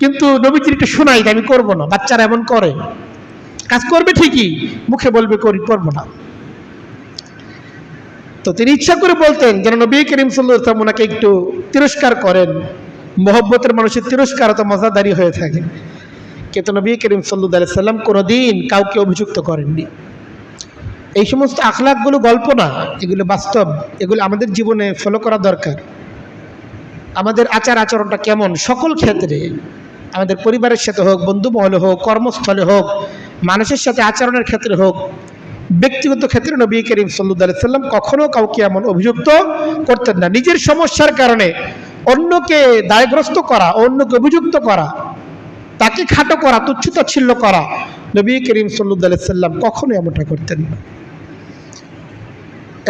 কিন্তু নবীজির একটু শোনাই আমি করব না। বাচ্চারা এমন করে, কাজ করবে ঠিকই, মুখে বলবে করবো না। তো তিনি ইচ্ছা করে বলতেন যেন নবী করিম সাল্লাল্লাহু আলাইহি ওয়াসাল্লাম ওনাকে একটু তিরস্কার করেন, মহব্বতের মানুষের তিরস্কার তো মজাদারি হয়ে থাকে। কিন্তু নবী করিম সাল্লাল্লাহু আলাইহি ওয়াসাল্লাম কোনোদিন কাউকে অভিযুক্ত করেননি। এই সমস্ত আখলাকগুলো গল্প না, এগুলো বাস্তব, এগুলো আমাদের জীবনে ফলো করা দরকার। আমাদের আচার আচরণটা কেমন সকল ক্ষেত্রে, আমাদের পরিবারের সাথে হোক, বন্ধু মহলে হোক, কর্মস্থলে হোক, মানুষের সাথে আচরণের ক্ষেত্রে হোক, ব্যক্তিগত ক্ষেত্রে নবী করিম সাল্লাল্লাহু আলাইহি ওয়াসাল্লাম কখনো কাউকে এমন অভিযুক্ত করতেন না। নিজের সমস্যার কারণে অন্যকে দায়গ্রস্ত করা, অন্যকে অভিযুক্ত করা, তাকে খাটো করা, তুচ্ছ-তাচ্ছিল্য করা, নবী করিম সাল্লাল্লাহু আলাইহি ওয়াসাল্লাম কখনো এমনটা করতেন না।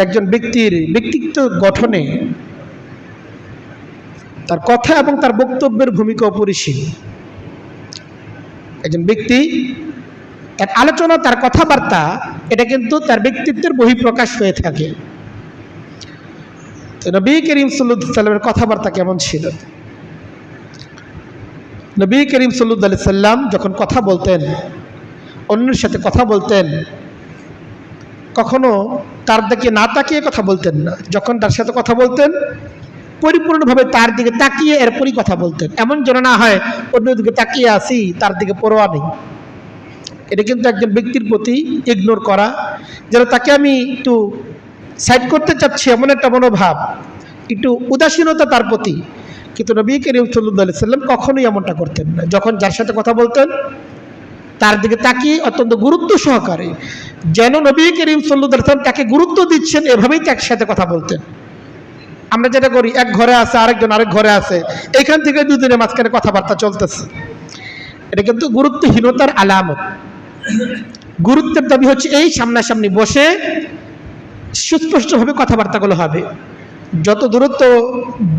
একজন ব্যক্তির ব্যক্তিত্ব গঠনে তার কথা এবং তার বক্তব্যের ভূমিকা অপরিসীম। একজন ব্যক্তি তার আলোচনা, তার কথাবার্তা, এটা কিন্তু তার ব্যক্তিত্বের বহিঃপ্রকাশ হয়ে থাকে। তো নবী করিম সাল্লাল্লাহু আলাইহি ওয়াসাল্লামের কথাবার্তা কেমন ছিল? নবী করিম সাল্লাল্লাহু আলাইহি ওয়াসাল্লাম যখন কথা বলতেন, অন্যের সাথে কথা বলতেন, কখনো তার দিকে না তাকিয়ে কথা বলতেন না। যখন তার সাথে কথা বলতেন পরিপূর্ণভাবে তার দিকে তাকিয়ে এরপরই কথা বলতেন, এমন যেন না হয় অন্যদিকে তাকিয়ে আসি, তার দিকে পরোয়া নেই। এটা কিন্তু একজন ব্যক্তির প্রতি ইগনোর করা, যেন তাকে আমি একটু সাইড করতে চাচ্ছি এমন একটা মনোভাব, একটু উদাসীনতা তার প্রতি। কিন্তু নবী করিম সাল্লাল্লাহু আলাইহি ওয়াসাল্লাম কখনোই এমনটা করতেন না। যখন যার সাথে কথা বলতেন তার দিকে তাকিয়ে অত্যন্ত গুরুত্ব সহকারে, যেন নবী করিম সাল্লাল্লাহু আলাইহি ওয়াসাল্লাম তাকে গুরুত্ব দিচ্ছেন এভাবেই তার সাথে কথা বলতেন। আমরা যেটা করি, এক ঘরে আছে আরেকজন আরেক ঘরে আছে, এখান থেকে দুদিনের মাঝখানে কথাবার্তা চলতেছে, এটা কিন্তু গুরুত্বহীনতার আলামত। গুরুত্বের দাবি হচ্ছে এই সামনাসামনি বসে সুস্পষ্টভাবে কথাবার্তাগুলো হবে। যত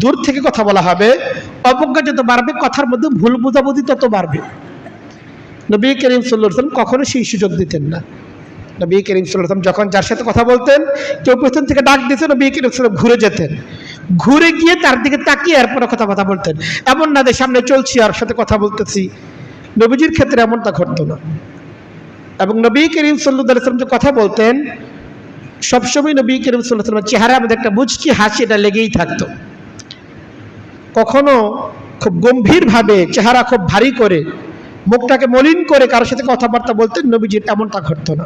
দূর থেকে কথা বলা হবে, অবজ্ঞা যত বাড়বে, কথার মধ্যে ভুল বোঝাবুঝি তত বাড়বে। নবী করিম সাল্লাল্লাহু আলাইহি ওয়াসাল্লাম কখনো সেই সুযোগ দিতেন না। নবী করিম সাল্লাল্লাহু আলাইহি ওয়াসাল্লাম যখন যার সাথে কথা বলতেন, কেউ পেছন থেকে ডাক দিতেন, নবী করিম সাল্লাল্লাহু আলাইহি ওয়াসাল্লাম ঘুরে যেতেন, ঘুরে গিয়ে তার দিকে তাকিয়ে এরপরে কথা বলতেন। এমন না যে সামনে চলছি আর সাথে কথা বলতেছি, নবীজির ক্ষেত্রে এমনটা ঘটতো না। এবং নবী করিম সাল্লাল্লাহু আলাইহি ওয়াসাল্লাম যে কথা বলতেন, সবসময় নবী করিম সাল্লাল্লাহু আলাইহি ওয়াসাল্লামের চেহারা আমাদের একটা মুচকি হাসি এটা লেগেই থাকতো। কখনো খুব গম্ভীরভাবে চেহারা খুব ভারী করে, মুখটাকে মলিন করে কারোর সাথে কথাবার্তা বলতেন, নবীজির এমনটা ঘটতো না।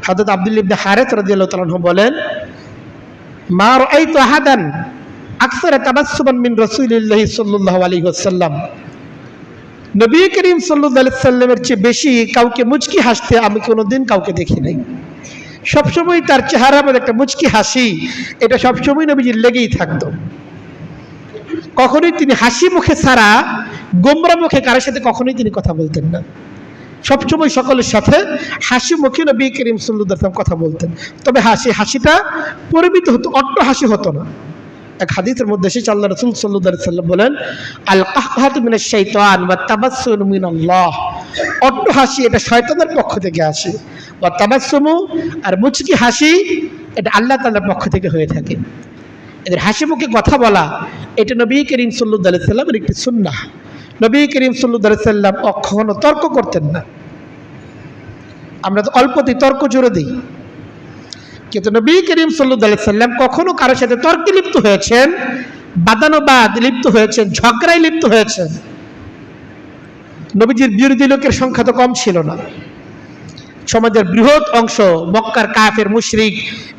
হযরত আব্দুল্লাহ ইবনে হারিস রাদিয়াল্লাহু তাআলা আনহু বলেন, মা রাআইতু আহাদান আকসারা তাবাসসুমান মিন রাসূলিল্লাহি সাল্লাল্লাহু আলাইহি ওয়াসাল্লাম, নবী করিম সাল্লাল্লাহু আলাইহি ওয়াসাল্লামের চেয়ে বেশি কাউকে মুচকি হাসতে আমি কোনোদিন কাউকে দেখি নাই। সবসময় তার চেহারার মধ্যে একটা মুচকি হাসি, এটা সবসময় নবীজির লেগেই থাকতো। কখনোই তিনি হাসি মুখে ছাড়া গোমরা মুখে কারোর সাথে কখনোই তিনি কথা বলতেন না। সবসময় সকলের সাথে হাসি মুখে নবী করিম সাল্লাল্লাহু আলাইহি ওয়াসাল্লাম কথা বলতেন। তবে হাসিটা পরিমিত হতো, অট্ট হাসি হতো না। এক হাদিসের মধ্যে এসেছে আল্লাহ রাসূল সাল্লাল্লাহু আলাইহি ওয়াসাল্লাম বলেন, আল কাহকাহাতু মিনাশ শাইতান ওয়া তাবাসসুমু মিনাল্লাহ, অট্ট হাসি এটা শয়তানের পক্ষ থেকে আসে, ওয়া তাবাসসুমু আর মুচকি হাসি এটা আল্লাহ তাআলার পক্ষ থেকে হয়ে থাকে। এদের হাসি মুখে কথা বলা এটা নবী করিম সাল্লাল্লাহু আলাইহি ওয়াসাল্লামের একটি সুন্নাহ। নবী করিম সাল্লাল্লাহু আলাইহি ওয়াসাল্লাম কখনো তর্ক করতেন না। আমরা তো অল্পতেই তর্ক জুড়ে দিই, কিন্তু নবী করিম সাল্লাল্লাহু আলাইহি ওয়াসাল্লাম কখনো কারোর সাথে তর্কে লিপ্ত হয়েছেন, বাদানুবাদ লিপ্ত হয়েছেন, ঝগড়ায় লিপ্ত হয়েছেন। নবীজির বিরোধী লোকের সংখ্যা তো কম ছিল না। সমাজের বৃহৎ অংশ মক্কার কাফের মুশরিক,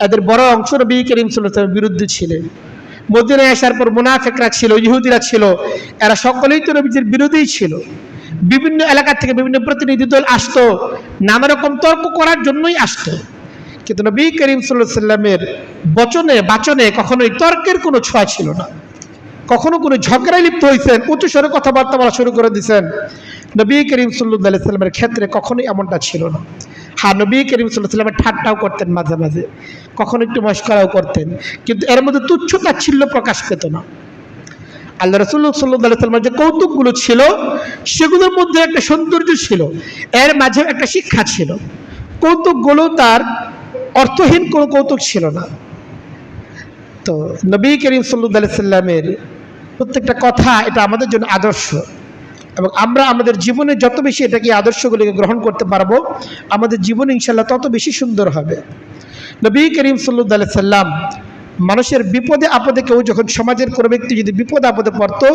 এদের বড় অংশ নবী করিম সাল্লাল্লাহু আলাইহি ওয়াসাল্লামের বিরুদ্ধে ছিলেন। মদিনায় আসার পর মুনাফিকরা ছিল, ইহুদিরা ছিল, এরা সকলেই তো নবীজির বিরোধীই ছিল। বিভিন্ন এলাকা থেকে বিভিন্ন প্রতিনিধি দল আসতো, নানা রকম তর্ক করার জন্যই আসতো। কিন্তু নবী করিম সাল্লাল্লাহু আলাইহি ওয়াসাল্লামের বাচনে কখনোই তর্কের কোনো ছোঁয়া ছিল না। কখনো কোনো ঝগড়ায় লিপ্ত হয়েছেন, উঁচু স্বরে কথাবার্তা বলা শুরু করে দিয়েছেন, নবী করিম সাল্লাল্লাহু আলাইহি ওয়াসাল্লামের ক্ষেত্রে কখনোই এমনটা ছিল না। হ্যাঁ, নবী করিম সাল্লাল্লাহু আলাইহি ওয়াসাল্লামের ঠাট্টাও করতেন মাঝে মাঝে, কখনো একটু মশকরাও করতেন, কিন্তু এর মধ্যে তুচ্ছ তাচ্ছিল্য প্রকাশ পেত না। আল্লাহ রাসূল সাল্লাল্লাহু আলাইহি ওয়াসাল্লামের যে কৌতুকগুলো ছিল সেগুলোর মধ্যে একটা সৌন্দর্য ছিল, এর মাঝে একটা শিক্ষা ছিল। কৌতুকগুলো তার অর্থহীন কোনো কৌতুক ছিল না। তো নবী করিম সাল্লাল্লাহু আলাইহি ওয়াসাল্লামের প্রত্যেকটা কথা এটা আমাদের জন্য আদর্শ, এবং আমরা আমাদের জীবনে যত বেশি এটাকে আদর্শগুলিকে গ্রহণ করতে পারবো, আমাদের জীবন ইনশাআল্লাহ তত বেশি সুন্দর হবে। নবী করিম সাল্লাল্লাহু আলাইহি ওয়াসাল্লাম মানুষের বিপদে আপদে, কেউ যখন সমাজের কোনো ব্যক্তি যদি বিপদ আপদে পড়তো,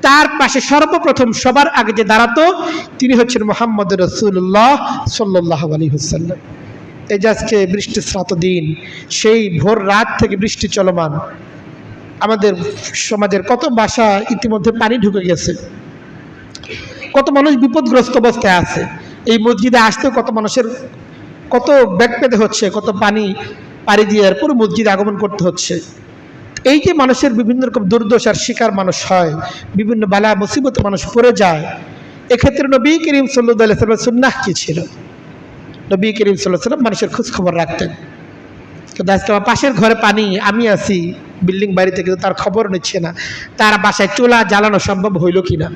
তার পাশে সর্বপ্রথম সবার আগে যে দাঁড়াতো তিনি হচ্ছেন মুহাম্মদ রাসূলুল্লাহ সাল্লাল্লাহু আলাইহি ওয়াসাল্লাম। এই যে আজকে বৃষ্টিস্নাত দিন, সেই ভোর রাত থেকে বৃষ্টি চলমান, আমাদের সমাজের কত বাসা ইতিমধ্যে পানি ঢুকে গেছে, কত মানুষ বিপদগ্রস্ত অবস্থায় আছে। এই মসজিদে আসতেও কত মানুষের কত ব্যাগ পেতে হচ্ছে, কত পাড়ি দিয়ে পুরো মসজিদে আগমন করতে হচ্ছে। এই যে মানুষের বিভিন্ন রকম দুর্দশার শিকার মানুষ হয়, বিভিন্ন বালা মুসিবতে মানুষ পড়ে যায়, এক্ষেত্রে নবী করিম সাল্লাল্লাহু আলাইহি ওয়াসাল্লামের সুন্নাহ কি ছিল? নবী করিম সাল্লাল্লাহু আলাইহি ওয়াসাল্লাম মানুষের খোঁজ খবর রাখতেন। কিন্তু আজকে আমার পাশের ঘরে পানি, আমি আছি বিল্ডিং বাড়িতে, কিন্তু তার খবর নিচ্ছে না। তার বাসায় চুলা জ্বালানো সম্ভব হইল কিনা,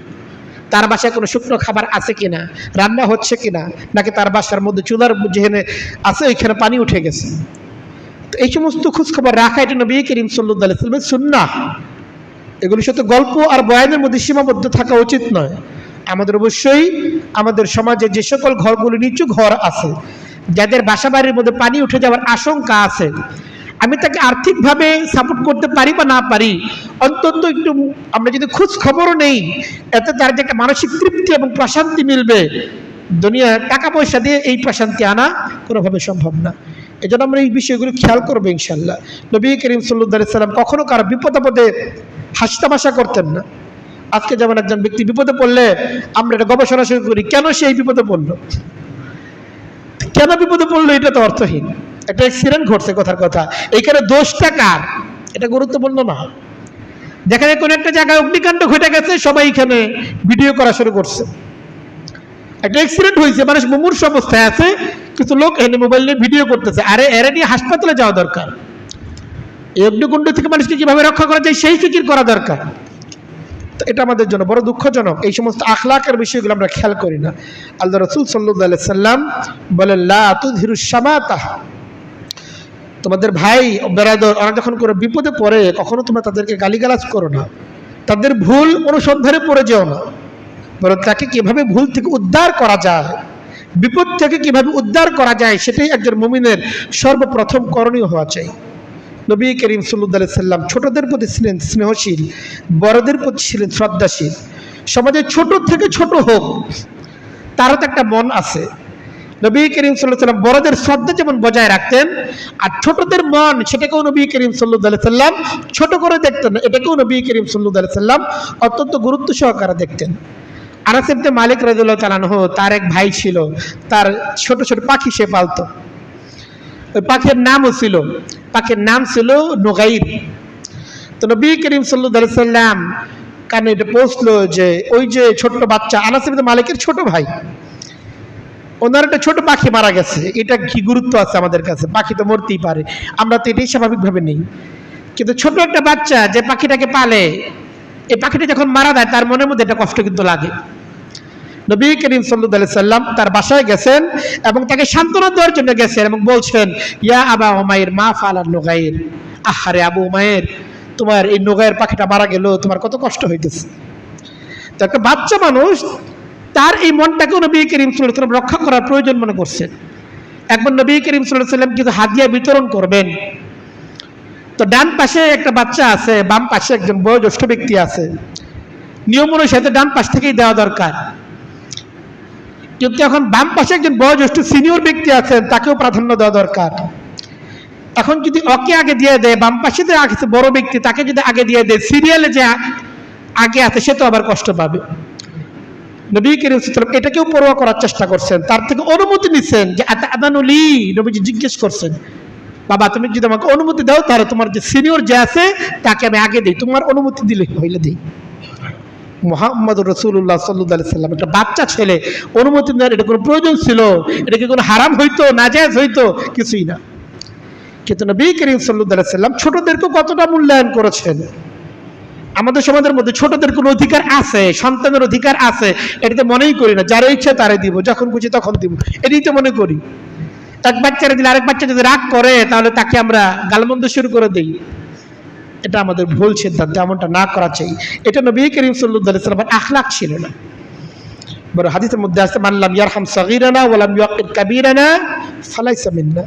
তার বাসায় কোনো শুকনো খাবার আছে কিনা, রান্না হচ্ছে কিনা, নাকি তার বাসার মধ্যে চুলার যেখানে আছে ওইখানে পানি উঠে গেছে। তো এই সমস্ত খোঁজখবর রাখা এটা নবী করিম সাল্লাল্লাহু আলাইহি ওয়াসাল্লামের সুন্নাহ। এগুলির সাথে গল্প আর বয়ানের মধ্যে সীমাবদ্ধ থাকা উচিত নয়। আমাদের অবশ্যই আমাদের সমাজে যে সকল ঘরগুলি নিচু ঘর আছে, যাদের বাসা বাড়ির মধ্যে পানি উঠে যাওয়ার আশঙ্কা আছে, আমি তাকে আর্থিকভাবে সাপোর্ট করতে পারি বা না পারি, অন্তত একটু আমরা যদি খোঁজ খবরও নেই, এতে তার যে একটা মানসিক তৃপ্তি এবং প্রশান্তি মিলবে। দুনিয়া টাকা পয়সা দিয়ে এই প্রশান্তি আনা কোনোভাবে সম্ভব না। এই জন্য আমরা এই বিষয়গুলো খেয়াল করবো ইনশাল্লাহ। নবী করিম সাল্লাল্লাহু আলাইহি ওয়াসাল্লাম কখনো কারো বিপদ আপদে হাসতামাশা করতেন না। আজকে যেমন একজন ব্যক্তি বিপদে পড়লে আমরা এটা গবেষণা শুরু করি, কেন সে এই বিপদে পড়লো, কেন বিপদে পড়লো, এটা তো অর্থহীন। একটা অ্যাক্সিডেন্ট ঘটছে, কথার কথা, এইখানে দোষটা কার এটা গুরুত্বপূর্ণ না। দেখা যায় কোনো একটা জায়গায় অগ্নিকাণ্ড ঘটে গেছে, সবাই এখানে ভিডিও করা শুরু করছে। একটা অ্যাক্সিডেন্ট হয়েছে, মানুষ মুমূর্ষু অবস্থায় আছে, কিছু লোক এনে মোবাইল নিয়ে ভিডিও করতেছে। আরে এরা নিয়ে হাসপাতালে যাওয়া দরকার, এই অগ্নিকুণ্ড থেকে মানুষকে কিভাবে রক্ষা করা যায় সেই ফিকির করা দরকার। তো এটা আমাদের জন্য বড় দুঃখজনক, এই সমস্ত আখলাকের বিষয়গুলো আমরা খেয়াল করি না। আল্লাহ রাসূল সাল্লাল্লাহু আলাইহি ওয়াসাল্লাম বলেন, লা তুযহিরুশ শামাতাহ, তোমাদের ভাই বেরাদর ওরা যখন কোনো বিপদে পড়ে কখনো তোমরা তাদেরকে গালিগালাজ করো না, তাদের ভুল অনুসন্ধানে পড়ে যেও না, বরং তাকে কিভাবে ভুল থেকে উদ্ধার করা যায়, বিপদ থেকে কিভাবে উদ্ধার করা যায়, সেটাই একজন মুমিনের সর্বপ্রথম করণীয় হওয়া চাই। নবী করিম সাল্লাল্লাহু আলাইহি ওয়াসাল্লাম ছোটদের প্রতি ছিলেন স্নেহশীল, বড়দের প্রতি ছিলেন শ্রদ্ধাশীল। সমাজে ছোট থেকে ছোট হোক, তারও তো একটা মন আছে। নবী করিম সাল্লাল্লাহু আলাইহি ওয়াসাল্লাম বড়দের শ্রদ্ধা যেমন বজায় রাখতেন, আর ছোটদের মন সেটাকেও নবী করিম সাল্লাল্লাহু আলাইহি ওয়াসাল্লাম ছোট করে দেখতেন না, এটাকেও নবী করিম সাল্লাল্লাহু আলাইহি ওয়াসাল্লাম অত্যন্ত গুরুত্ব সহকারে দেখতেন। আনাস ইবনে মালিক রাদিয়াল্লাহু তাআলা আনহু, তার এক ভাই ছিল, তার ছোট ছোট পাখি সে পালতো। ওই পাখির নাম ছিল নুগাইর। তো নবী করিম সাল্লাল্লাহু আলাইহি ওয়াসাল্লাম কানে এটা পৌঁছলো যে ওই যে ছোট্ট বাচ্চা আনাস ইবনে মালিকের ছোট ভাই, ওনার একটা ছোট পাখি মারা গেছে। এটা কি গুরুত্ব আছে আমাদের কাছে? পাখি তো মরতেই পারে, আমরা তো এটাই স্বাভাবিকভাবে নেই। কিন্তু ছোট একটা বাচ্চা যে পাখিটাকে পালে, এই পাখিটা যখন মারা যায় তার মনের মধ্যে একটা কষ্ট কিন্তু লাগে। নবী করিম সাল্লাল্লাহু আলাইহি ওয়াসাল্লাম তার বাসায় গেছেন এবং তাকে সান্ত্বনা দেওয়ার জন্য গেছেন এবং বলছেন, ইয়া আবা উমাইর মা ফাআলা নুগাইর, আহারে আবু উমাইর, তোমার এই নুগাইর পাখিটা মারা গেল, তোমার কত কষ্ট হইতেছে। তো একটা বাচ্চা মানুষ তার এই মনটাকেও নবী করিম সাল্লাল্লাহু আলাইহি ওয়াসাল্লাম রক্ষা করার প্রয়োজন মনে করছেন। একবার নবী করিম সাল্লাল্লাহু আলাইহি ওয়াসাল্লাম কিছু হাদিয়া বিতরণ করবেন, তো ডান পাশে একটা বাচ্চা আছে, বাম পাশে একজন বয়োজ্যেষ্ঠ ব্যক্তি আছে। নিয়ম অনুসারে ডান পাশ থেকেই দেওয়া দরকার, কিন্তু এখন বাম পাশে একজন বয়োজ্যেষ্ঠ সিনিয়র ব্যক্তি আছেন, তাকেও প্রাধান্য দেওয়া দরকার। এখন যদি ওকে আগে দিয়ে দেয়, বাম পাশে যে আছে বড় ব্যক্তি তাকে যদি আগে দিয়ে দেয়, সিরিয়ালে যে আগে আছে সে তো আবার কষ্ট পাবে। নবী করিম সাল্লাল্লাহু আলাইহি ওয়াসাল্লাম এটাকেও পরোয়া করার চেষ্টা করছেন, তার থেকে অনুমতি নিছেন যে আতাদানুলি। নবীজি জিজ্ঞেস করছেন, বাবা তুমি যদি আমাকে অনুমতি দাও তাহলে তোমার যে সিনিয়র যে আছে তাকে আমি আগে দিই, তোমার অনুমতি দিলে হইলে দিই। মুহাম্মদুর রাসূলুল্লাহ সাল্লাল্লাহু আলাইহি ওয়াসাল্লাম একটা বাচ্চা ছেলে, অনুমতি নেওয়ার এটা কোনো প্রয়োজন ছিল? এটা কি কোনো হারাম হইতো, নাজায়েজ হইতো? কিছুই না। কিন্তু নবী করিম সাল্লাল্লাহু আলাইহি ওয়াসাল্লাম ছোটদেরকে কতটা মূল্যায়ন করেছেন। আমাদের সমাজের মধ্যে ছোটদের কোনো অধিকার আছে, সন্তানের অধিকার আছে, এটাতে মনেই করি না। যারা ইচ্ছা তারে দিব, যখন খুশি তখন দিব, এটাই তো মনে করি। এক বাচ্চারা দিলে আরেক বাচ্চা যদি রাগ করে তাহলে তাকে আমরা গালমন্দ শুরু করে দিই। এটা আমাদের ভুল সিদ্ধান্ত, এমনটা না করা চাই। এটা নবী করিম সাল্লাল্লাহু আলাইহি ওয়াসাল্লামের আখলাক ছিল না। বড় হাদিসের মধ্যে আছে, মান লাম ইয়ারহাম সাগীরানা ওয়া লাম ইউকির কাবীরানা ফালাইসা মিন্না।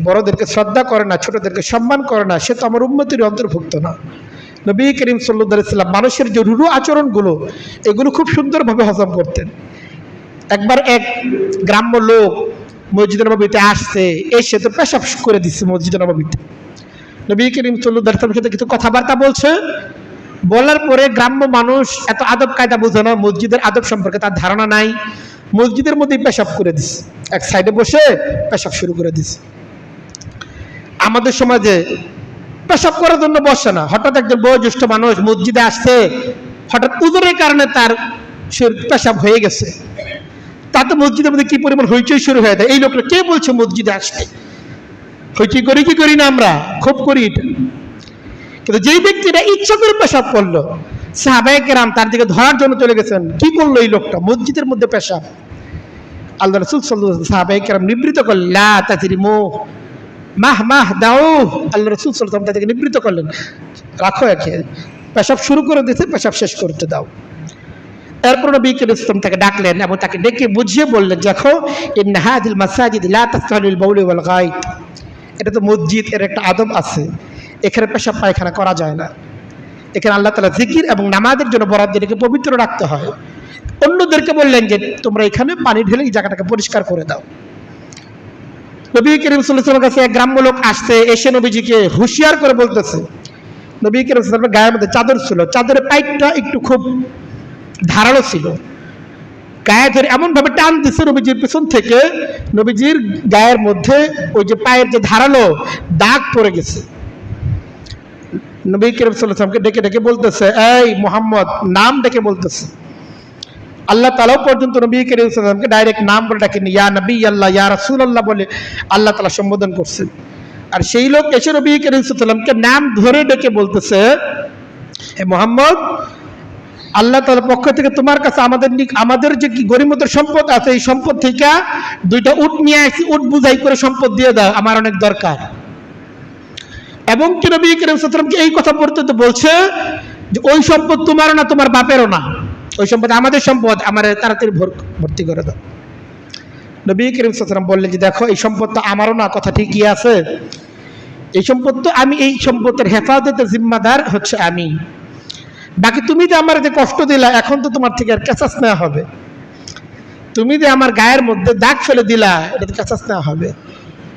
বড়দেরকে শ্রদ্ধা করে না, ছোটদেরকে সম্মান করে না, সে তো আমার উম্মতের অন্তর্ভুক্ত না। নবী করিম সাল্লাল্লাহু আলাইহি ওয়াসাল্লাম মানুষের যে রূঢ় আচরণগুলো, এগুলো খুব সুন্দরভাবে হজম করতেন। একবার এক গ্রাম্য লোক মসজিদ নববীতে আসছে, এসে তো পেশাব করে দিচ্ছে মসজিদ নববীতে। নবী করিম সাল্লাল্লাহু আলাইহি ওয়াসাল্লামের সাথে কিছু কথাবার্তা বলছে, বলার পরে গ্রাম্য মানুষ এত আদব কায়দা বোঝে না, মসজিদের আদব সম্পর্কে তার ধারণা নাই, মসজিদের মধ্যেই পেশাব করে দিচ্ছে, এক সাইডে বসে পেশাব শুরু করে দিচ্ছে। আমাদের সমাজে পেশাব করার জন্য বসে না, হঠাৎ একজন বয়োজ্যেষ্ঠ মানুষ মসজিদে আসছে, হঠাৎ উযরের কারণে তার পেশাব হয়ে গেছে, তাতে মসজিদের মধ্যে কি পরিমাণ হইচই শুরু হয়ে যায়। এই লোকটা কে বলছে মসজিদে আসতে? হইচই করি কি করি না? আমরা খুব করি এটা। কিন্তু যেই ব্যক্তিটা ইচ্ছা করে পেশাব করলো, সাহাবায়ে কেরাম তার দিকে ধরার জন্য চলে গেছেন। কি করলো এই লোকটা? মসজিদের মধ্যে পেশাব। আল্লাহ রাসূল সাল্লাল্লাহু আলাইহি ওয়াসাল্লাম সাহাবায়ে কেরাম নিবৃত্ত করলেন, লা তাজরিমু মাহ মাহ দাও। আল্লাহ রাসূল সাল্লাল্লাহু আলাইহি ওয়াসাল্লাম তাদেরকে নিবৃত্ত করলেন, রাখো একে, পেশাব শুরু করে দিয়েছে, পেশাব শেষ করতে দাও। এরপর নবী করিম সাল্লাল্লাহু আলাইহি ওয়াসাল্লাম তাকে ডাকলেন এবং তাকে ডেকে বুঝিয়ে বললেন, দেখো ইন্না হাযিল মাসাজিদ লা তাসতাহিলুল বাউল ওয়াল গায়ত। এটা তো মসজিদ, এর একটা আদব আছে, এখানে পেশাব পায়খানা করা যায় না। এখানে আল্লাহ তাআলা জিকির এবং নামাজের জন্য বরাদ্দ, এটাকে পবিত্র রাখতে হয়। অন্যদেরকে বললেন যে তোমরা এখানে পানি ঢেলে এই জায়গাটাকে পরিষ্কার করে দাও। নবী করিম সাল্লাল্লাহু আলাইহি ওয়াসাল্লামের কাছে এক গ্রাম্য লোক আসছে, এসে নবীজিকে হুঁশিয়ার করে বলতেছে, নবী করিম সাল্লাল্লাহু আলাইহি ওয়াসাল্লামের গায়ের মধ্যে চাদর ছিল, চাদরের পাইপটা একটু খুব ধারালো ছিল, গায়ে ধরে এমন ভাবে টান দিচ্ছে নবীজির পেছন থেকে, নবীজির গায়ের মধ্যে ওই যে পায়ের যে ধারালো দাগ পড়ে গেছে। নবী করিম সাল্লাল্লাহু আলাইহি ওয়াসাল্লামকে ডেকে ডেকে বলতেছে, এই মুহাম্মদ, নাম ডেকে বলতেছে। আল্লাহ তাআলাও পর্যন্ত নবী করিম সাল্লাল্লাহু আলাইহি ওয়াসাল্লামকে ডাইরেক্ট নাম বলে ডাকেনি, ইয়া নবী আল্লাহ, ইয়া রাসূলুল্লাহ বলে আল্লাহ তাআলা সম্বোধন করছেন। আর সেই লোক এসে নবী করিম সাল্লাল্লাহু আলাইহি ওয়াসাল্লামকে নাম ধরে ডেকে বলতেছে, হে মুহাম্মদ, আল্লাহ তাআলার পক্ষ থেকে তোমার কাছে আমাদের যে গরিমতের সম্পদ আছে, এই সম্পদ থেকে 2টা উট নিয়ে আসি, উট বুঝাই করে সম্পদ দিয়ে দাও, আমার অনেক দরকার। এবং কি নবী করিম সাল্লাল্লাহু আলাইহি ওয়াসাল্লামকে এই কথা পর্যন্ত বলছে যে ওই সম্পদ তোমারও না, তোমার বাপেরও না, ওই সম্পদ আমাদের সম্পদ, আমার তাড়াতাড়ি ভর্তি করে দাও। নবী করিম সাল্লাল্লাহু আলাইহি ওয়াসাল্লাম বললেন যে দেখো, এই সম্পদ তো আমারও না, কথা ঠিকই আছে, এই সম্পদ তো আমি, এই সম্পদের হেফাজতের জিম্মাদার হচ্ছে আমি। বাকি তুমি যে আমার যে কষ্ট দিলা, এখন তো তোমার থেকে আর কেসাস নেওয়া হবে। তুমি যে আমার গায়ের মধ্যে দাগ ফেলে দিলা, এটা তো কেসাস নেওয়া হবে।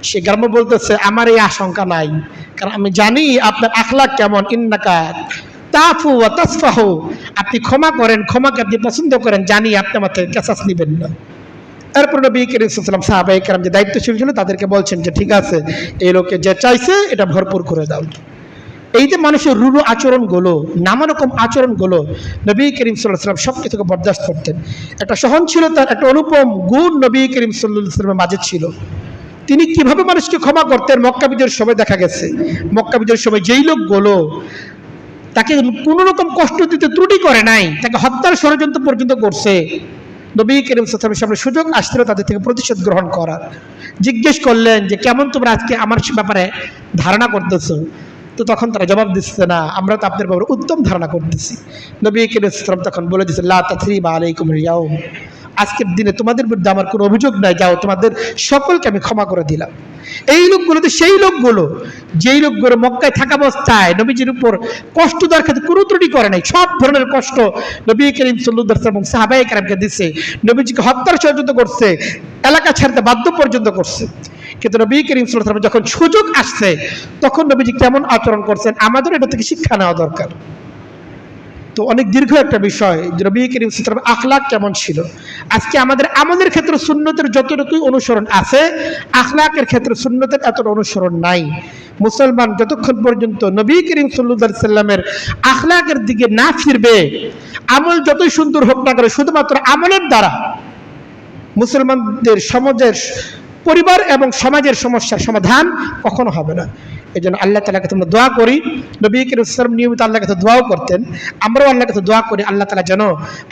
সে গ্রাম্য বলতেছে, আমার এই আশঙ্কা নাই, কারণ আমি জানি আপনার আখলাক কেমন। ইন্নাকা তাফু ওয়া তাসফাহু, আপনি ক্ষমা করেন, ক্ষমাকে আপনি পছন্দ করেন, জানি আপনি আমার থেকে কেসাস নেবেন না। এরপর নবী করিম সাল্লাল্লাহু আলাইহি ওয়াসাল্লাম সাহাবায়ে কেরাম যে দায়িত্বশীল ছিল তাদেরকে বলছেন যে ঠিক আছে, এই লোকে যে চাইছে এটা ভরপুর করে দাও। এই যে মানুষের রূঢ় আচরণগুলো, নানা রকম আচরণগুলো, নবী করিম সাল্লাল্লাহু আলাইহি ওয়াসাল্লাম সব কিছুকে বরদাস্ত করতেন। একটা সহনশীলতার একটা অনুপম গুণ নবী করিম সাল্লাল্লাহু আলাইহি ওয়াসাল্লামের মাঝে ছিল। তিনি কিভাবে মানুষকে ক্ষমা করতেন, মক্কা বিজয়ের সময় দেখা গেছে। মক্কা বিজয়ের সময় যেই লোকগুলো তাকে কোনো রকম কষ্ট দিতে ত্রুটি করে নাই, তাকে হত্যার ষড়যন্ত্র পর্যন্ত করছে, নবী করিম সাল্লাল্লাহু আলাইহি ওয়াসাল্লামের সামনে সুযোগ আসছিল তাদের থেকে প্রতিশোধ গ্রহণ করার। জিজ্ঞেস করলেন যে কেমন তোমরা আজকে আমার ব্যাপারে ধারণা করতেছো? তো তখন তারা জবাব দিচ্ছে, না, আমরা তো আপনার ব্যাপারে উত্তম ধারণা করতেছি। নবী করিম সাল্লাল্লাহু আলাইহি ওয়াসাল্লাম তখন বলে দিচ্ছে, লা তাসরিবা আলাইকুমুল ইয়াউম, আজকের দিনে তোমাদের বিরুদ্ধে আমার কোনো অভিযোগ নাই, যাও, তোমাদের সকলকে আমি ক্ষমা করে দিলাম। এই লোকগুলো তো সেই লোকগুলো যেই লোকগুলো মক্কায় থাকা অবস্থায় নবীজির উপর কষ্ট দেওয়ার ক্ষেত্রে কোনো ত্রুটি করে নাই, সব ধরনের কষ্ট নবী করিম সাল্লাল্লাহু আলাইহি ওয়াসাল্লাম এবং সাহাবায়ে কেরামকে দিচ্ছে, নবীজিকে হত্যার ষড়যন্ত্র করছে, এলাকা ছাড়তে বাধ্য পর্যন্ত করছে। কিন্তু নবী করিম সাল্লাল্লাহু আলাইহি ওয়াসাল্লাম যখন সুযোগ আসছে, তখন নবীজি কেমন আচরণ করছেন, আমাদের এটা থেকে শিক্ষা নেওয়া দরকার। তো তো অনেক দীর্ঘ একটা বিষয় যে নবী করিম সাল্লাল্লাহু আলাইহি ওয়াসাল্লামের আখলাক কেমন ছিল। আজকে আমাদের আমলের ক্ষেত্রে সুন্নতের যতটুকুই অনুসরণ আছে, আখলাকের ক্ষেত্রে সুন্নতের এতটা অনুসরণ নাই। মুসলমান যতক্ষণ পর্যন্ত নবী করিম সাল্লাল্লাহু আলাইহি ওয়াসাল্লামের আখলাকের দিকে না ফিরবে, আমল যতই সুন্দর হোক না কেন, শুধুমাত্র আমলের দ্বারা মুসলমানদের সমাজের, পরিবার এবং সমাজের সমস্যার সমাধান কখনো হবে না। এই জন্য আল্লাহ তাআলার কাছে আমরা দোয়া করি, নবী করিম সাল্লাল্লাহু আলাইহি ওয়াসাল্লাম নিয়মিত আল্লাহর কাছে দোয়াও করতেন, আমরাও আল্লাহর কাছে দোয়া করি আল্লাহ তাআলা যেন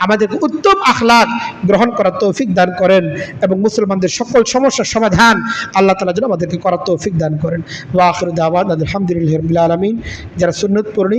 আমাদেরকে উত্তম আখলাক গ্রহণ করার তৌফিক দান করেন এবং মুসলমানদের সকল সমস্যার সমাধান আল্লাহ তাআলা যেন আমাদেরকে করার তৌফিক দান করেন। ওয়া আখিরু দাওয়ানা আলহামদুলিল্লাহি রাব্বিল আলামিন। যারা সুন্নত পড়ি